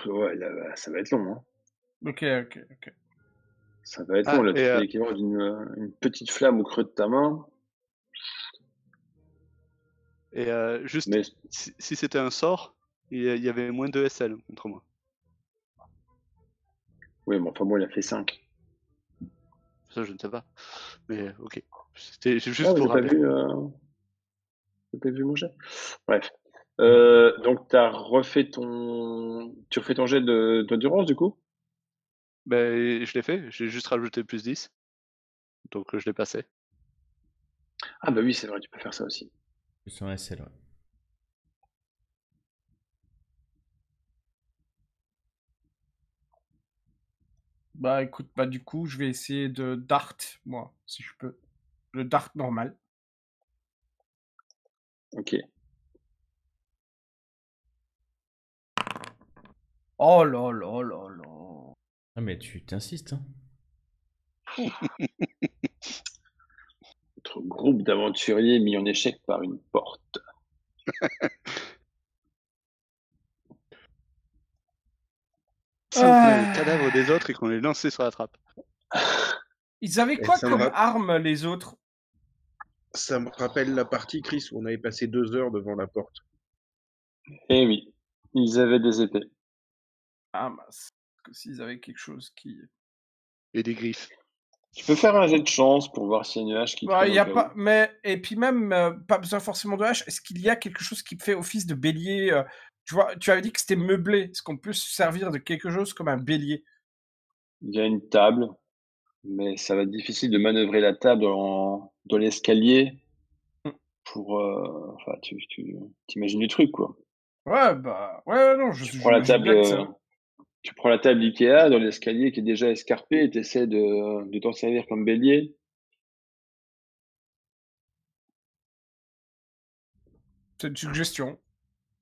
Ouais, là, ça va être long. Hein. Ok. Ça va être Ah, long. Là, tu et, fais l'équivalent d'une petite flamme au creux de ta main. Et juste, Mais si c'était un sort, il y avait moins de SL contre moi. oui, mais enfin, moi, il a fait 5. Ça, je ne sais pas. Mais ok. C'était juste Ah, pour j'ai pas rappeler. j'ai pas vu mon jet. Bref. Donc, tu refais ton jet d'endurance, du coup? Ben, je l'ai fait, j'ai juste rajouté plus 10. Donc je l'ai passé. Ah, bah oui, c'est vrai, tu peux faire ça aussi. Plus un SL, ouais. Bah écoute, bah du coup, je vais essayer de dart, moi, si je peux. Le dart normal. Ok. Oh là là là là. Ah, mais tu t'insistes, hein. Notre groupe d'aventuriers mis en échec par une porte. Si on prenait les cadavres des autres et qu'on les lançait sur la trappe. Ils avaient Et quoi ça me comme ra- arme, les autres? Ça me rappelle la partie, Chris, où on avait passé 2 heures devant la porte. Eh oui, ils avaient des épées. Ah mince. Parce que s'ils avaient quelque chose qui... Et des griffes. Tu peux faire un jet de chance pour voir s'il y a une hache qui Bah, traîne il au y a cas pas... où. Mais... Et puis même, pas besoin forcément de hache. Est-ce qu'il y a quelque chose qui fait office de bélier Tu vois, tu avais dit que c'était meublé. Est-ce qu'on peut se servir de quelque chose comme un bélier? Il y a une table, mais ça va être difficile de manœuvrer la table dans l'escalier Hmm. pour. Enfin, tu t'imagines le truc, quoi. Ouais, bah... Ouais, non, Tu prends la table, bien que ça... tu prends la table Ikea dans l'escalier qui est déjà escarpé et tu essaies de t'en servir comme bélier. C'est une suggestion.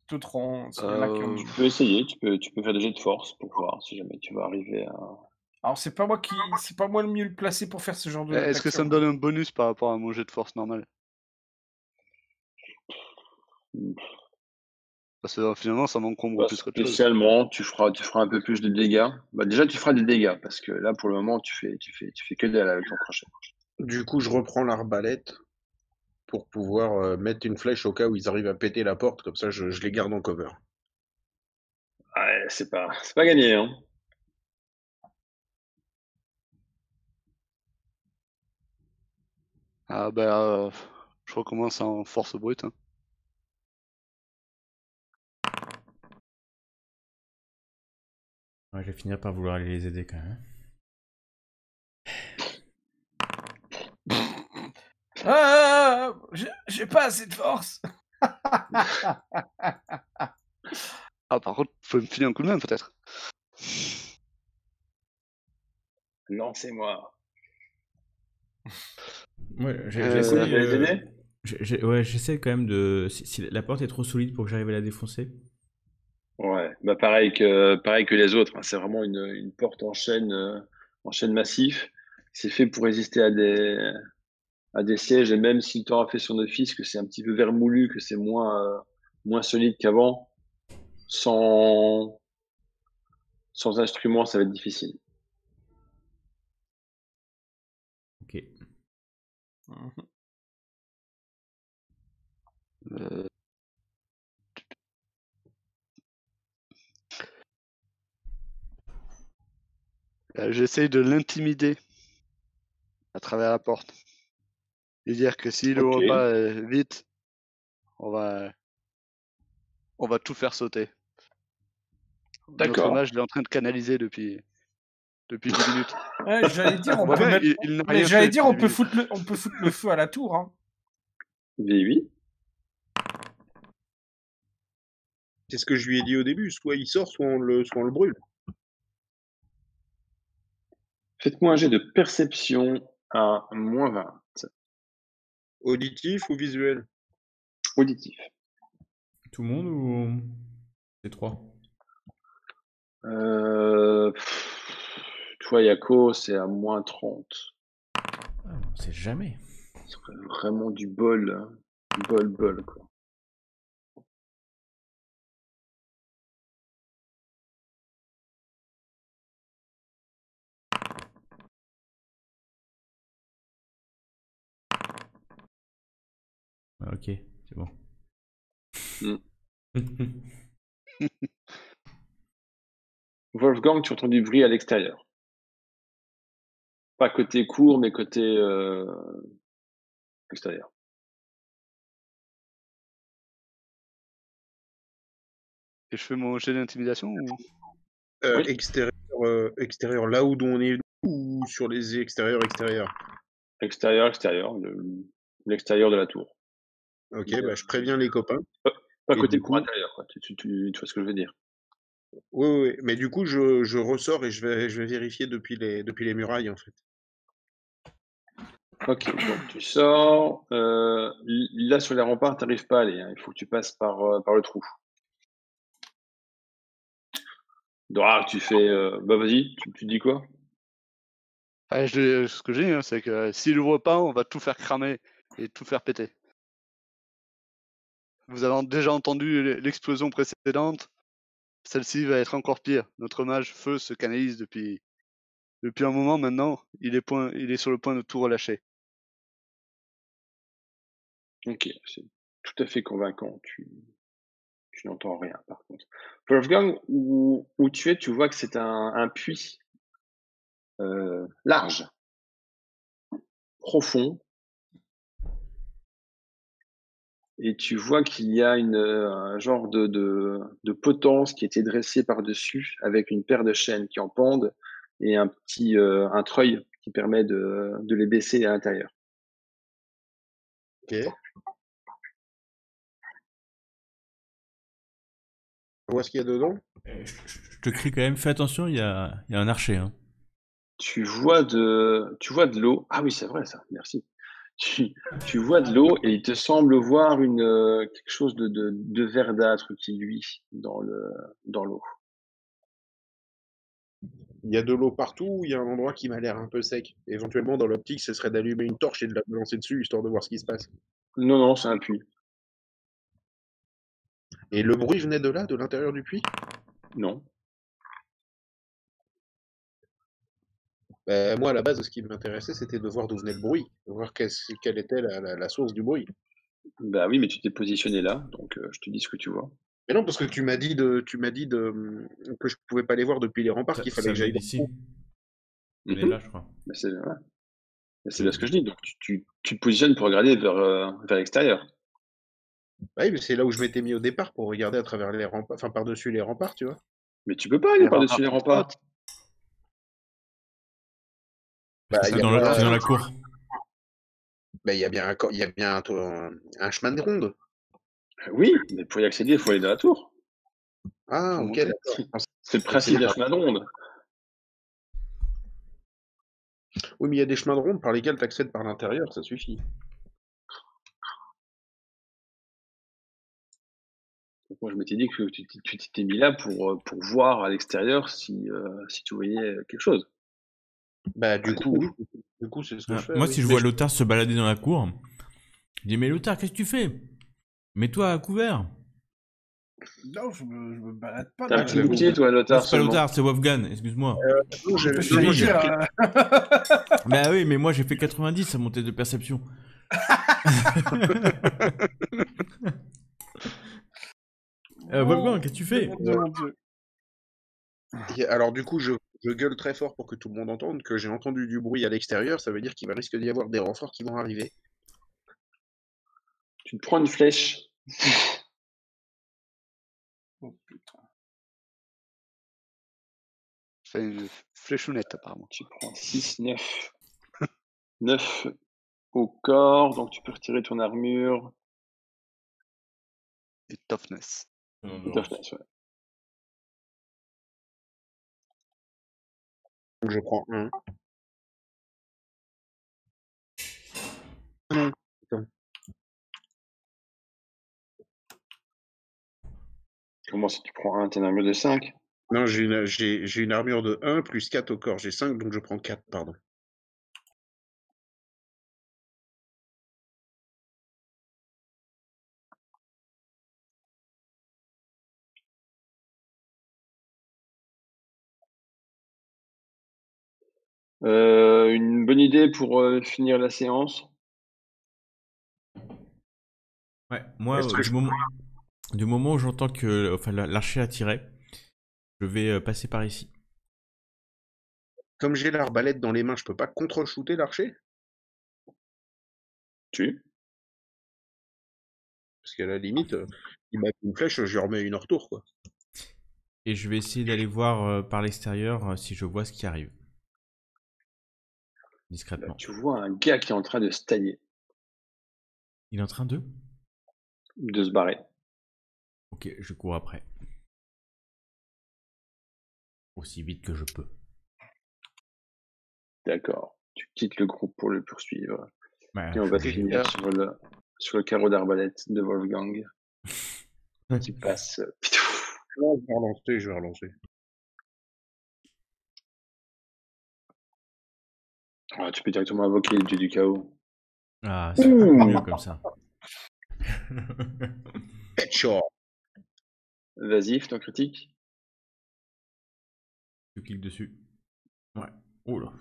D'autres ont... Il y en a qui ont dit... Tu peux essayer, tu peux faire des jets de force pour voir si jamais tu vas arriver à. Alors, c'est pas moi le mieux placé pour faire ce genre de... Est-ce que ça me donne un bonus par rapport à mon jet de force normal? Parce que finalement, ça m'encombre Pas plus qu'autre chose. spécialement, tu feras un peu plus de dégâts. Bah, déjà, tu feras des dégâts, parce que là, pour le moment, tu fais que dalle avec ton crochet. Du coup, je reprends l'arbalète pour pouvoir mettre une flèche au cas où ils arrivent à péter la porte. Comme ça, je les garde en cover. Ouais, c'est pas gagné, hein. Ah bah, je recommence en force brute. Hein. Ouais, je vais finir par vouloir aller les aider quand même. Ah, j'ai pas assez de force. Ah, par contre, faut me filer un coup de main peut-être. Non, c'est moi. Ouais, Euh, j'essaie. Tu vas les aider? Ouais, j'essaie quand même de. Si la porte est trop solide pour que j'arrive à la défoncer. Ouais, bah pareil que les autres, hein. C'est vraiment une porte en chaîne massif. C'est fait pour résister à des sièges, et même si le temps a fait son office, que c'est un petit peu vermoulu, que c'est moins solide qu'avant, sans, sans instrument, ça va être difficile. Ok. euh, J'essaye de l'intimider à travers la porte. Et dire que s'il Ok, ouvre pas vite, on va tout faire sauter. Notre d'accord. mage, il est en train de canaliser depuis 10 minutes. Ouais, j'allais dire, On on voit peut bien, mettre. il n'a Mais rien j'allais fait dire, depuis 10 minutes. on peut foutre le feu à la tour. Hein. V8. C'est ce que je lui ai dit au début. Soit il sort, soit on le brûle. Faites-moi un jet de perception à -20. Auditif ou visuel? Auditif. Tout le monde ou. C'est 3? Toi, Yako, c'est à -30. Ah, on sait jamais. Ce serait vraiment du bol, hein. Bol, quoi. Ah, ok, c'est bon. Wolfgang, tu entends du bruit à l'extérieur. Pas côté cour, mais côté extérieur. Et je fais mon jet d'intimidation ou... Oui. Extérieur, là où on est ou sur les extérieurs. Extérieur, l'extérieur de la tour. Ok, bah, je préviens les copains. Pas Et côté du cour coup, intérieur, quoi. Tu vois ce que je veux dire. oui. Mais du coup, je ressors et je vais vérifier depuis les murailles, en fait. Ok, donc tu sors. Là, sur les remparts, t'arrives pas à aller, hein. Il faut que tu passes par le trou. Donc, tu fais. Bah, vas-y, tu dis quoi? Ah, ce que j'ai dit, hein, c'est que s'il ouvre pas, on va tout faire cramer et tout faire péter. Vous avez déjà entendu l'explosion précédente. Celle-ci va être encore pire. Notre mage feu se canalise depuis un moment maintenant. Il est sur le point de tout relâcher. Ok, c'est tout à fait convaincant. Tu n'entends rien, par contre. Wolfgang, où tu es, tu vois que c'est un puits large, profond, et tu vois qu'il y a un genre de potence qui était dressée par-dessus avec une paire de chaînes qui en pendent et un treuil qui permet de les baisser à l'intérieur. Ok. On voit ce qu'il y a dedans. Je te crie quand même, fais attention, il y a un archer. Hein. Tu vois de l'eau. Ah oui, c'est vrai ça, merci. Tu vois de l'eau et il te semble voir quelque chose de verdâtre qui luit dans l'eau. Il y a de l'eau partout ou il y a un endroit qui m'a l'air un peu sec? Éventuellement, dans l'optique, ce serait d'allumer une torche et de la lancer dessus, histoire de voir ce qui se passe. Non, c'est un puits. Et le bruit venait de là, de l'intérieur du puits? Non. Moi, à la base, ce qui m'intéressait, c'était de voir d'où venait le bruit, de voir quelle était la source du bruit. Bah oui, mais tu t'es positionné là, donc je te dis ce que tu vois. Mais non, parce que tu m'as dit que je pouvais pas les voir depuis les remparts, qu'il fallait Ça que j'aille venait dans d'ici. le trou. On est Mhm. là, je crois. Bah, c'est ouais. Bah, c'est bien ce que je dis. Donc tu te positionnes pour regarder vers l'extérieur. Bah oui, mais c'est là où je m'étais mis au départ pour regarder à travers les remparts, enfin par-dessus les remparts, tu vois. Mais tu peux pas aller Les par-dessus les remparts remparts. Bah, C'est il y a dans bien, c'est dans la cour. bah, il y a bien un chemin de ronde. Oui, mais pour y accéder, il faut aller dans la tour. Ah, Faut ok, monter. d'accord. C'est le principe d'un chemin de ronde. Oui, mais il y a des chemins de ronde par lesquels tu accèdes par l'intérieur, ça suffit. Donc moi, je m'étais dit que tu t'étais mis là pour voir à l'extérieur si tu voyais quelque chose. Bah, du C'est coup, tout. oui. Du coup, c'est ce que Ah, je fais, moi, oui. si je Mais vois Lothar se balader dans la cour, je dis mais Lothar, qu'est-ce que tu fais? Mets-toi à couvert. Non, je me balade pas T'as un dans petit la j'avoue. bouclier, toi, Non, Lothar, c'est pas seulement. Lothar, c'est Wolfgang, excuse-moi. non, Je non, t'avais moi, dit, j'ai repris. Bah oui, mais moi j'ai fait 90 à mon test de perception. Wolfgang, qu'est-ce que tu fais? De mon Dieu. Alors, du coup, je gueule très fort pour que tout le monde entende que j'ai entendu du bruit à l'extérieur. Ça veut dire qu'il va risque d'y avoir des renforts qui vont arriver. Tu te prends une flèche. Oh, putain. C'est une fléchounette, apparemment. Tu prends 6, 9. 9 au corps, donc tu peux retirer ton armure. Et toughness. Toughness, ouais. Donc, je prends un. Comment si tu prends un, t'as une armure de 5? Non, j'ai une armure de 1 plus 4 au corps. J'ai 5, donc je prends 4, pardon. Une bonne idée pour finir la séance. Ouais, moi, Est-ce que du moment où j'entends que enfin, l'archer a tiré, je vais passer par ici. Comme j'ai l'arbalète dans les mains, je peux pas contre-shooter l'archer? Tu. Parce qu'à la limite, il m'a fait une flèche, je lui remets une en retour, quoi. Et je vais essayer d'aller voir par l'extérieur si je vois ce qui arrive. Là, Discrètement. tu vois un gars qui est en train de se tailler, Il est en train de... de se barrer. Ok, je cours après. Aussi vite que je peux. D'accord. Tu quittes le groupe pour le poursuivre. Ouais, Et on va je- finir sur le carreau d'arbalète de Wolfgang qui passe. Non, je vais relancer. Ah, tu peux directement invoquer le dieu du chaos. Ah, c'est beaucoup mieux comme ça. Headshot! Vas-y, fais ton critique. Tu cliques dessus. Ouais. Oh là.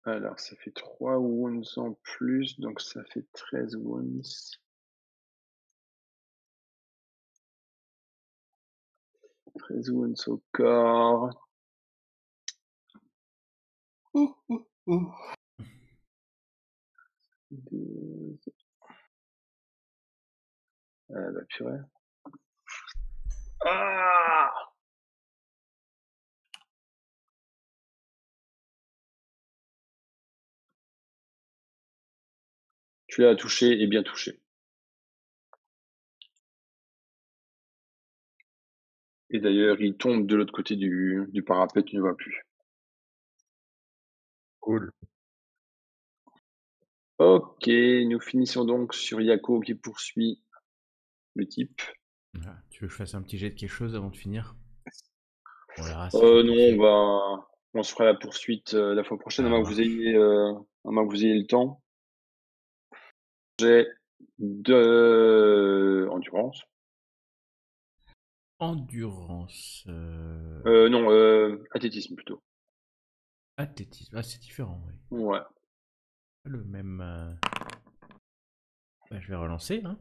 Alors, ça fait 3 wounds en plus, donc ça fait 13 wounds. 13 wounds au corps. Ah bah purée. Ah! Tu l'as touché et bien touché. Et d'ailleurs, il tombe de l'autre côté du parapet, tu ne vois plus. Cool. Ok, nous finissons donc sur Yako qui poursuit le type. Voilà. Tu veux que je fasse un petit jet de quelque chose avant de finir? On verra si Non, on se fera la poursuite la fois prochaine, Ça à moins que vous ayez le temps. J'ai de endurance. Endurance. Non, athlétisme plutôt. Athlétisme. Ah, c'est différent, oui. Ouais. Pas le même. Bah, je vais relancer, hein.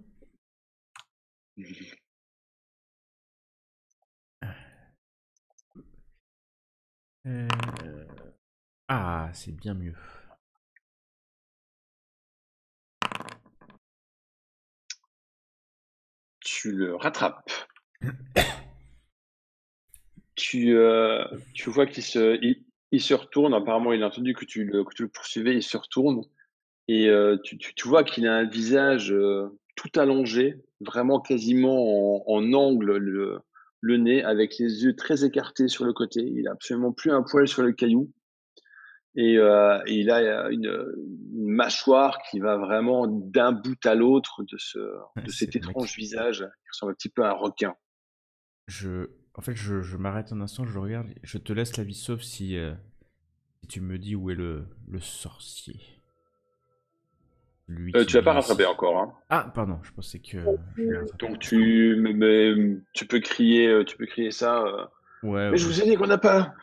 Euh, Ah, c'est bien mieux. Tu le rattrapes. Tu vois il se retourne. Apparemment, il a entendu que tu le poursuivais. Il se retourne et tu vois qu'il a un visage tout allongé, vraiment quasiment en angle, le nez, avec les yeux très écartés sur le côté. Il a absolument plus un poil sur le caillou. Et il a une mâchoire qui va vraiment d'un bout à l'autre de C'est cet le mec. étrange visage qui ressemble un petit peu à un requin. En fait, je m'arrête un instant, je le regarde. Je te laisse la vie sauf si tu me dis où est le sorcier. Lui Tu qui l'as pas vit rattrapé ici. encore, hein. Ah, pardon, je pensais que je l'ai rattrapé. Donc tu peux crier ça. Ouais, Mais je ouais. vous ai dit qu'on n'a pas,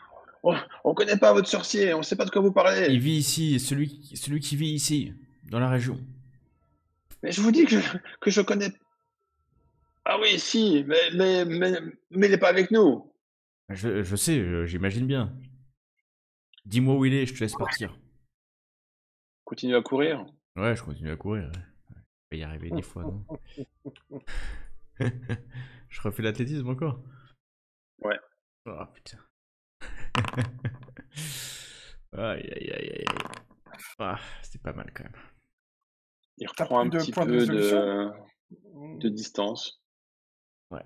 on connaît pas votre sorcier, on sait pas de quoi vous Il parlez. vit ici, celui qui vit ici, dans la région. Mais je vous dis que je connais. Ah oui, si, mais il est pas avec nous. Je sais, j'imagine bien. Dis-moi où il est, je te laisse partir. Continue à courir. Ouais, je continue à courir. Ouais. Je vais y arriver 10 fois, non? Je refais l'athlétisme encore? Ouais. Oh putain. Aïe aïe aïe aïe. Ah, c'était pas mal quand même. Il T'as reprend plus un de petit points de peu résolution? de distance. Ouais.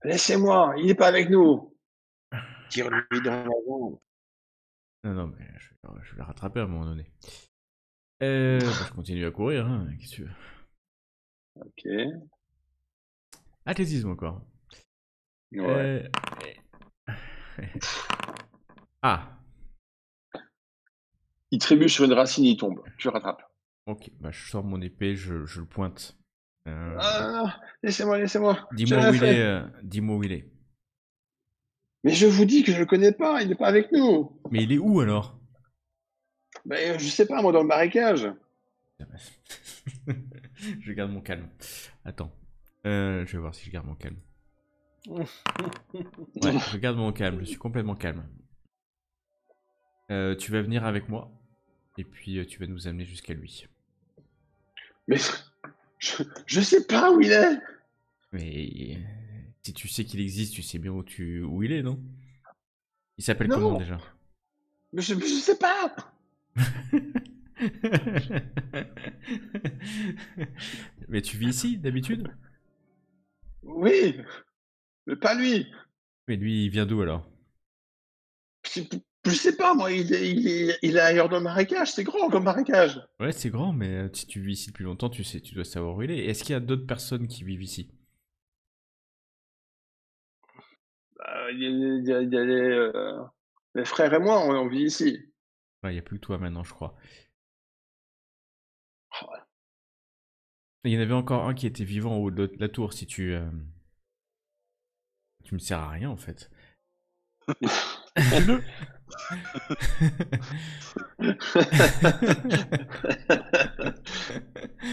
Laissez-moi, il est pas avec nous. Tire-lui dans la jambe. Non, mais je vais le rattraper à un moment donné. Bah, je continue à courir, hein. Qu'est-ce que tu veux? Ok. Athlétisme encore. Ouais. Ah, Il trébuche sur une racine, il tombe. Tu le rattrapes. ok. Bah, je sors mon épée, je le pointe. Ah, laissez-moi. J'ai Dis-moi rien où il fait. est. Dis-moi où il est. Mais je vous dis que je le connais pas, il n'est pas avec nous. Mais il est où alors? Ben, je sais pas, moi, dans le marécage. Je garde mon calme. Attends. Je vais voir si je garde mon calme. Ouais, je garde mon calme. Je suis complètement calme. Tu vas venir avec moi. Et puis tu vas nous amener jusqu'à lui. Mais je sais pas où il est. Mais si tu sais qu'il existe, tu sais bien où il est, non? Il s'appelle Non. comment déjà? Mais je sais pas. Mais tu vis ici d'habitude? Oui, mais pas lui. Mais lui, il vient d'où alors? Je sais pas, moi, il est ailleurs dans le marécage, c'est grand comme marécage. Ouais, c'est grand, mais si tu vis ici depuis longtemps, tu dois savoir où il est. Est-ce qu'il y a d'autres personnes qui vivent ici? Il y a mes frères et moi, on vit ici. Ouais, il n'y a plus que toi maintenant, je crois. Oh, Il y en avait encore un qui était vivant au haut de la tour, si tu... Tu me sers à rien, en fait.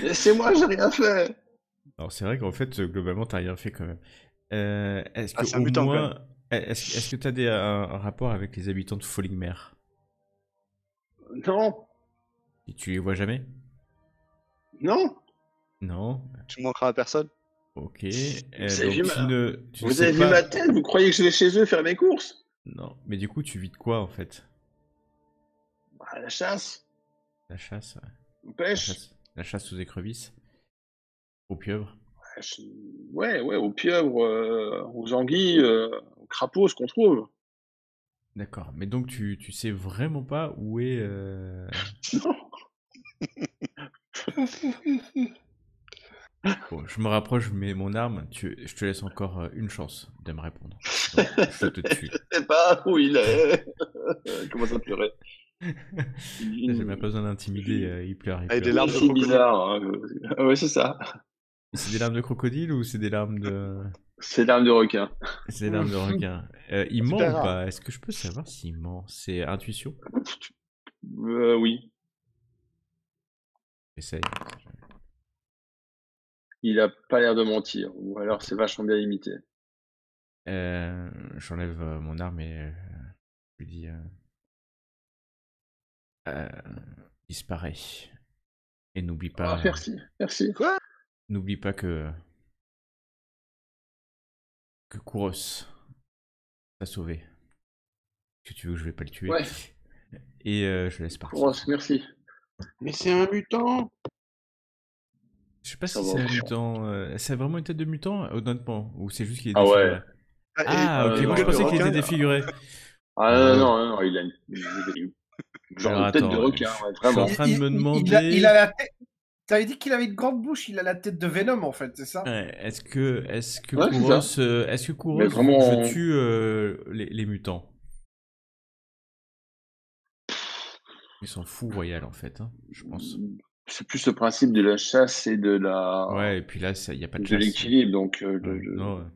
Laissez-moi, j'ai rien fait. Alors, c'est vrai qu'en fait, globalement, t'as rien fait quand même. Est-ce que c'est un au mutant, quand moins... Est-ce que t'as un rapport avec les habitants de Follingmere? Non, Et tu les vois jamais? non. Non? Tu manqueras à personne. Ok. Vous avez Donc vu tu ne vous sais avez vu pas... ma tête, vous croyez que je vais chez eux faire mes courses? Non. Mais du coup, tu vis de quoi, en fait? Bah, la chasse, La chasse, ouais. on pêche. La chasse aux écrevisses? Aux pieuvres? Ouais, aux pieuvres, aux anguilles, aux crapauds, ce qu'on trouve. D'accord. Mais donc, tu sais vraiment pas où est... Non. Bon, je me rapproche, je mets mon arme. Je te laisse encore une chance de me répondre. Sinon, je te tue. Je sais pas où il est. Il commence à pleurer. J'ai même pas besoin d'intimider, il pleure, il Avec des pleure. larmes de C'est crocodile. bizarre. Ouais, c'est ça. C'est des larmes de crocodile ou c'est des larmes de... C'est l'arme de requin. C'est des larmes de requin. Il ment Super ou rare. pas? Est-ce que je peux savoir s'il ment? C'est intuition? Oui. Essaye. Il a pas l'air de mentir. Ou alors c'est vachement bien imité. J'enlève mon arme et je lui dis disparaît. Et n'oublie Ah, pas, merci. Merci. Quoi? n'oublie pas que Kouros t'a sauvé. Que tu veux que je vais pas le tuer. Ouais. Et je laisse partir. Kouros, merci. Mais c'est un mutant! Je sais pas Ça si va. c'est un mutant. C'est vraiment une tête de mutant, honnêtement, ou c'est juste qu'il est Ah ouais. défiguré. Ah, ok, et moi je le pensais qu'il était requin, défiguré. Ah Ouais. non, il a une genre Alors de tête de attends, requin, je ouais, suis en vraiment. train de me Il demander. a la tête. T'avais dit qu'il avait une grande bouche, il a la tête de Venom en fait, c'est ça? Ouais, est-ce que Ouais, c'est Kouros, ça. est-ce que Kouros Mais veut vraiment, que je tue les mutants? Il s'en fout royal en fait, hein, je pense. c'est plus le principe de la chasse et de la Ouais, et puis là, il n'y a pas de de chasse. l'équilibre, donc Ouais, non,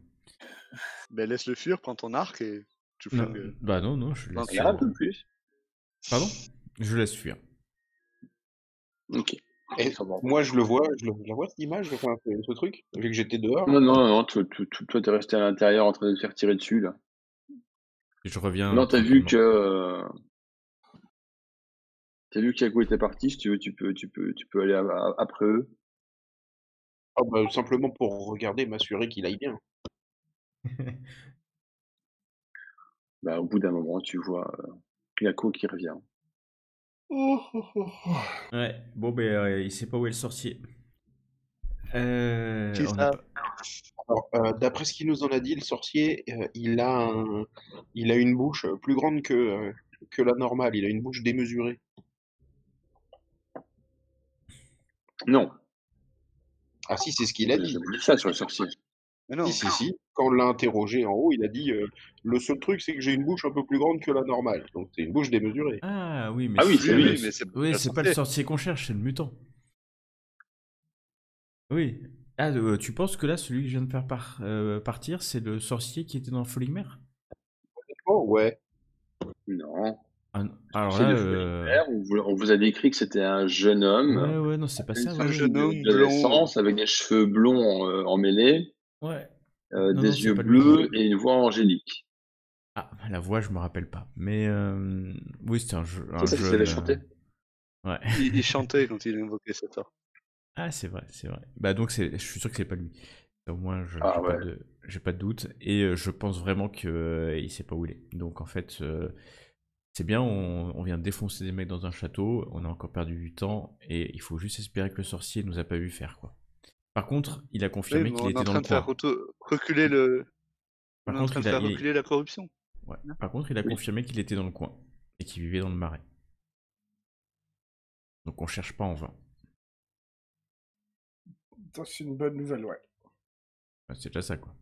Ben laisse-le fuir, prends ton arc et tu non, flingues. bah non, je laisse Non, il y en a un peu plus. Pardon? Je laisse fuir. Ok. Et Ça va. moi, je la vois cette image, enfin, ce truc, vu que j'étais dehors. Non, toi t'es resté à l'intérieur en train de te faire tirer dessus là. Et je reviens Non, t'as vu tranquillement. que Kaku était parti. Si tu veux, tu peux aller après eux. Ah bah, simplement pour regarder, m'assurer qu'il aille bien. Bah, au bout d'un moment, tu vois Yako qui revient. Ouais, bon, ben, il sait pas où est le sorcier. Qui On ça? a pas... Alors, d'après ce qu'il nous en a dit, le sorcier, il a une bouche plus grande que la normale. Il a une bouche démesurée. Non, Ah si, c'est ce qu'il on a n'a dit. jamais dit ça sur le sorcier. Mais non. Si. Quand on l'a interrogé en haut, il a dit le seul truc, c'est que j'ai une bouche un peu plus grande que la normale. Donc c'est une bouche démesurée. Ah oui, mais Ah oui, c'est c'est Oui, lui. oui, mais c'est oui, pas c'est pas le sorcier qu'on cherche, c'est le mutant. Oui. Ah, tu penses que là, celui que je viens de faire partir, c'est le sorcier qui était dans Falling Mer? Oh ouais. Non. Ah, alors C'est là, de Floribert. On vous a décrit que c'était un jeune homme, ouais, non, c'est pas ça. une Ouais. un jeune homme blond. d'adolescence avec des cheveux blonds emmêlés, Ouais. Non, des c'est yeux pas lui. bleus et une voix angélique. Ah, la voix, je me rappelle pas. Mais oui, c'était un C'est ça qu'il jeune. savait chanter. Ouais. Il chantait quand il invoquait cet or. Ah, c'est vrai. Bah donc, je suis sûr que c'est pas lui. Au moins, Ah j'ai ouais. j'ai pas de doute. Et je pense vraiment que il sait pas où il est. Donc en fait, c'est bien, on vient de défoncer des mecs dans un château, on a encore perdu du temps, et il faut juste espérer que le sorcier nous a pas vu faire, quoi. Par contre, il a Oui, confirmé mais qu'il on est était en dans train le de faire coin. reculer le. On Par est en contre, train de faire reculer la corruption. ouais. Par contre, il a Oui. confirmé qu'il était dans le coin, et qu'il vivait dans le marais. Donc on cherche pas en vain. Ça, c'est une bonne nouvelle, ouais. Ouais, c'est déjà ça, quoi.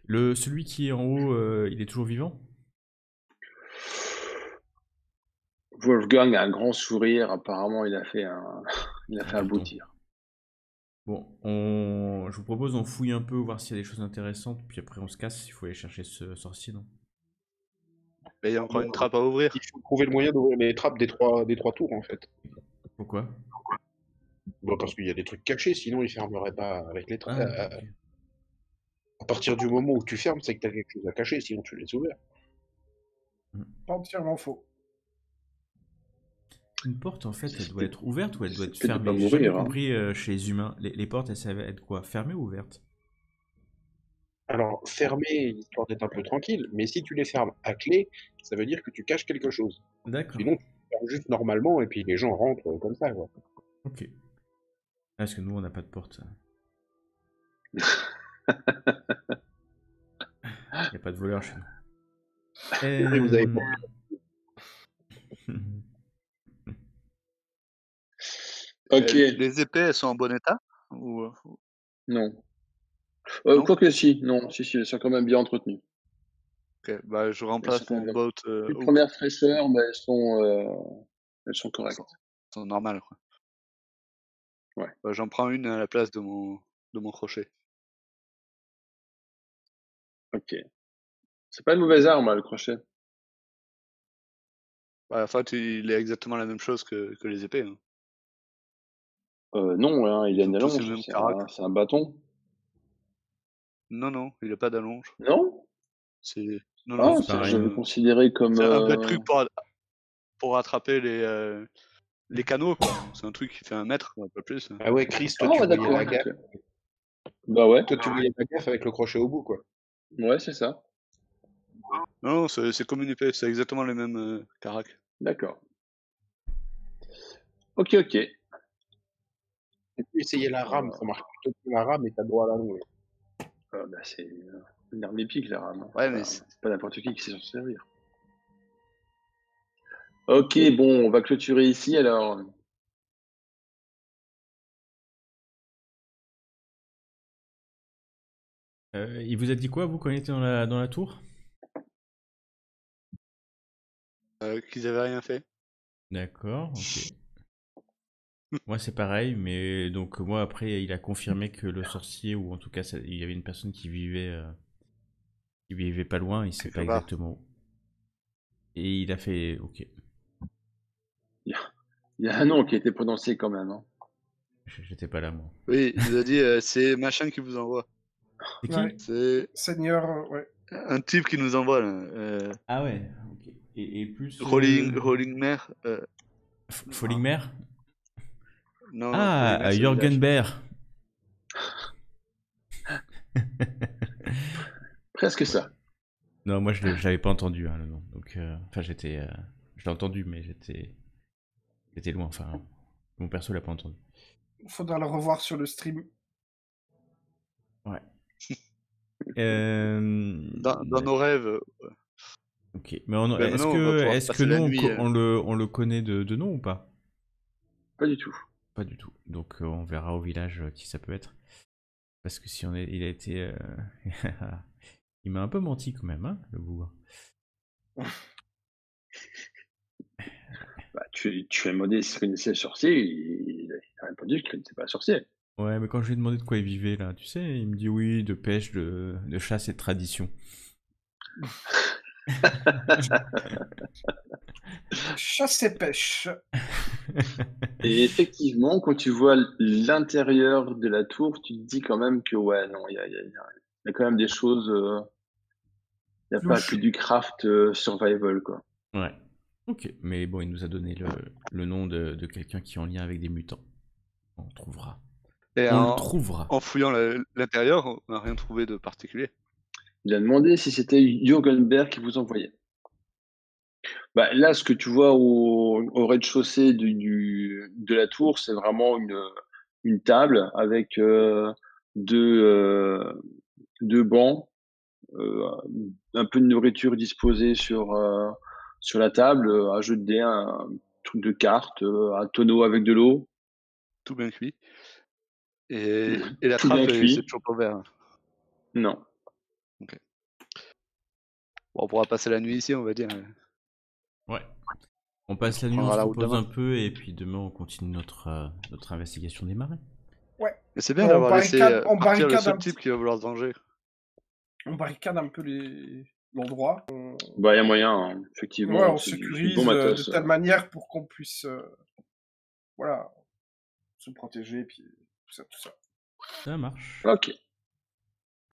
Celui qui est en haut, il est toujours vivant? Wolfgang a un grand sourire. Apparemment, il a fait un beau bouton. tir. Bon, je vous propose on fouille un peu, voir s'il y a des choses intéressantes, puis après on se casse, il faut aller chercher ce sorcier, non? Mais il y a encore une trappe à ouvrir. Il faut trouver le moyen d'ouvrir les trappes des trois tours en fait. Pourquoi? Bon, parce qu'il y a des trucs cachés, sinon ils fermeraient pas avec les trappes. Ah, ok. À partir du moment où tu fermes, c'est que t'as quelque chose à cacher, sinon tu les ouvres. Pas entièrement faux. Une porte, en fait, elle doit être ouverte ou elle doit être C'est peut-être de fermée? pas J'ai jamais mourir, hein. compris chez les humains. Les portes, elles savent être quoi? Fermées ou ouvertes? Alors, fermer, histoire d'être un peu tranquille, mais si tu les fermes à clé, ça veut dire que tu caches quelque chose. D'accord. Sinon, tu fermes juste normalement et puis les gens rentrent comme ça, quoi. Ok. Ah, parce que nous, on n'a pas de porte. Il n'y a pas de voleur chez nous. Oui, vous avez pas. Ok. Les épées, elles sont en bon état ou... Non. Non. Quoique si, non, si, elles sont quand même bien entretenues. Ok, bah je remplace mon boat. Une première fraîcheur, mais elles sont Elles sont correctes. sont normales, quoi. Ouais. J'en prends une à la place de mon crochet. Ok. C'est pas une mauvaise arme, hein, le crochet. En fait, il est exactement la même chose que les épées. Hein. Non, hein, il a Ils une ont tous les allonge. mêmes C'est caractères. un bâton. Non, il a pas d'allonge. Non? C'est non, Non, Ah, c'est c'est pareil. j'avais considéré comme. c'est un vrai truc pour attraper les canaux, quoi. C'est un truc qui fait 1 mètre, quoi, pas plus. Ah ouais, Chris, toi, Ah, tu ouais, voyais d'accord. la gaffe. Ok. Bah ouais. Toi, tu voyais la gaffe avec le crochet au bout, quoi. Ouais, c'est ça. Non, c'est comme une épée, c'est exactement les mêmes caracs. D'accord. Ok. Et puis, essayer la rame, ça marche plutôt que la rame et t'as droit à la longue. Bah, c'est une arme épique, la rame. Ouais, mais C'est pas n'importe qui sait s'en servir. Ok, bon, on va clôturer ici alors. Il vous a dit quoi, vous, quand il était dans la tour? qu'ils avaient rien fait. D'accord, ok. Moi, c'est pareil, mais donc moi, après, il a confirmé que le sorcier, ou en tout cas, il y avait une personne qui vivait pas loin, il sait pas Quelque part. exactement où. Et il a fait, ok. Il y a un nom qui a été prononcé quand même. Hein. J'étais pas là, moi. Oui, il nous a dit c'est machin qui vous envoie. C'est qui? Ouais. C'est Seigneur, ouais. un type qui nous envoie là. Ah ouais, ok. Et plus... Rolling Mer. Follingmer? Non, Ah, Follingmer, c'est le Jürgen village. Baer. Presque ça. Non, moi, je l'avais pas entendu, hein, le nom. Donc, enfin, je l'ai entendu, mais j'étais loin. Enfin, mon perso l'a pas entendu. Faudra le revoir sur le stream. Ouais. Dans nos rêves. Ok. Mais Ben est-ce maintenant, on va pouvoir que passer nous, la nuit, on le connaît de nom ou pas? Pas du tout. Pas du tout. Donc, on verra au village qui ça peut être. Parce que si il a été... il m'a un peu menti quand même, hein, le bougre. Bah, tu lui as demandé s'il connaissait le sorcier, il a répondu qu'il ne connaissait pas le sorcier. Ouais, mais quand je lui ai demandé de quoi il vivait, là, tu sais, il me dit oui, de pêche, de chasse et de tradition. Chasse et pêche. Et effectivement, quand tu vois l'intérieur de la tour, tu te dis quand même que ouais, non, il y a quand même des choses. Il n'y a pas Louche. que du craft survival, quoi. Ouais. Ok, mais bon, il nous a donné le nom de quelqu'un qui est en lien avec des mutants. On trouvera. Et On le trouvera. en fouillant l'intérieur, on n'a rien trouvé de particulier. Il a demandé si c'était Jürgen Baer qui vous envoyait. Bah, là, ce que tu vois au rez-de-chaussée de la tour, c'est vraiment une table avec deux bancs, un peu de nourriture disposée sur la table, un jeu de dés, un truc de cartes, un tonneau avec de l'eau. Tout bien cuit. Et la Tout trappe, bien cuit. c'est toujours pas ouvert. Non. Bon, on pourra passer la nuit ici, on va dire. Ouais. On passe la nuit, on prendra se la route repose demain. un peu, et puis demain, on continue notre investigation des marais. Ouais. Mais c'est bien On d'avoir laissé on partir le barricade seul un type petit- qui va vouloir se venger. On barricade un peu l'endroit. Bah, il y a moyen, hein. Effectivement. Ouais, on c'est du sécurise bon de matos. telle manière pour qu'on puisse voilà, se protéger, puis tout ça. Ça marche. Ok.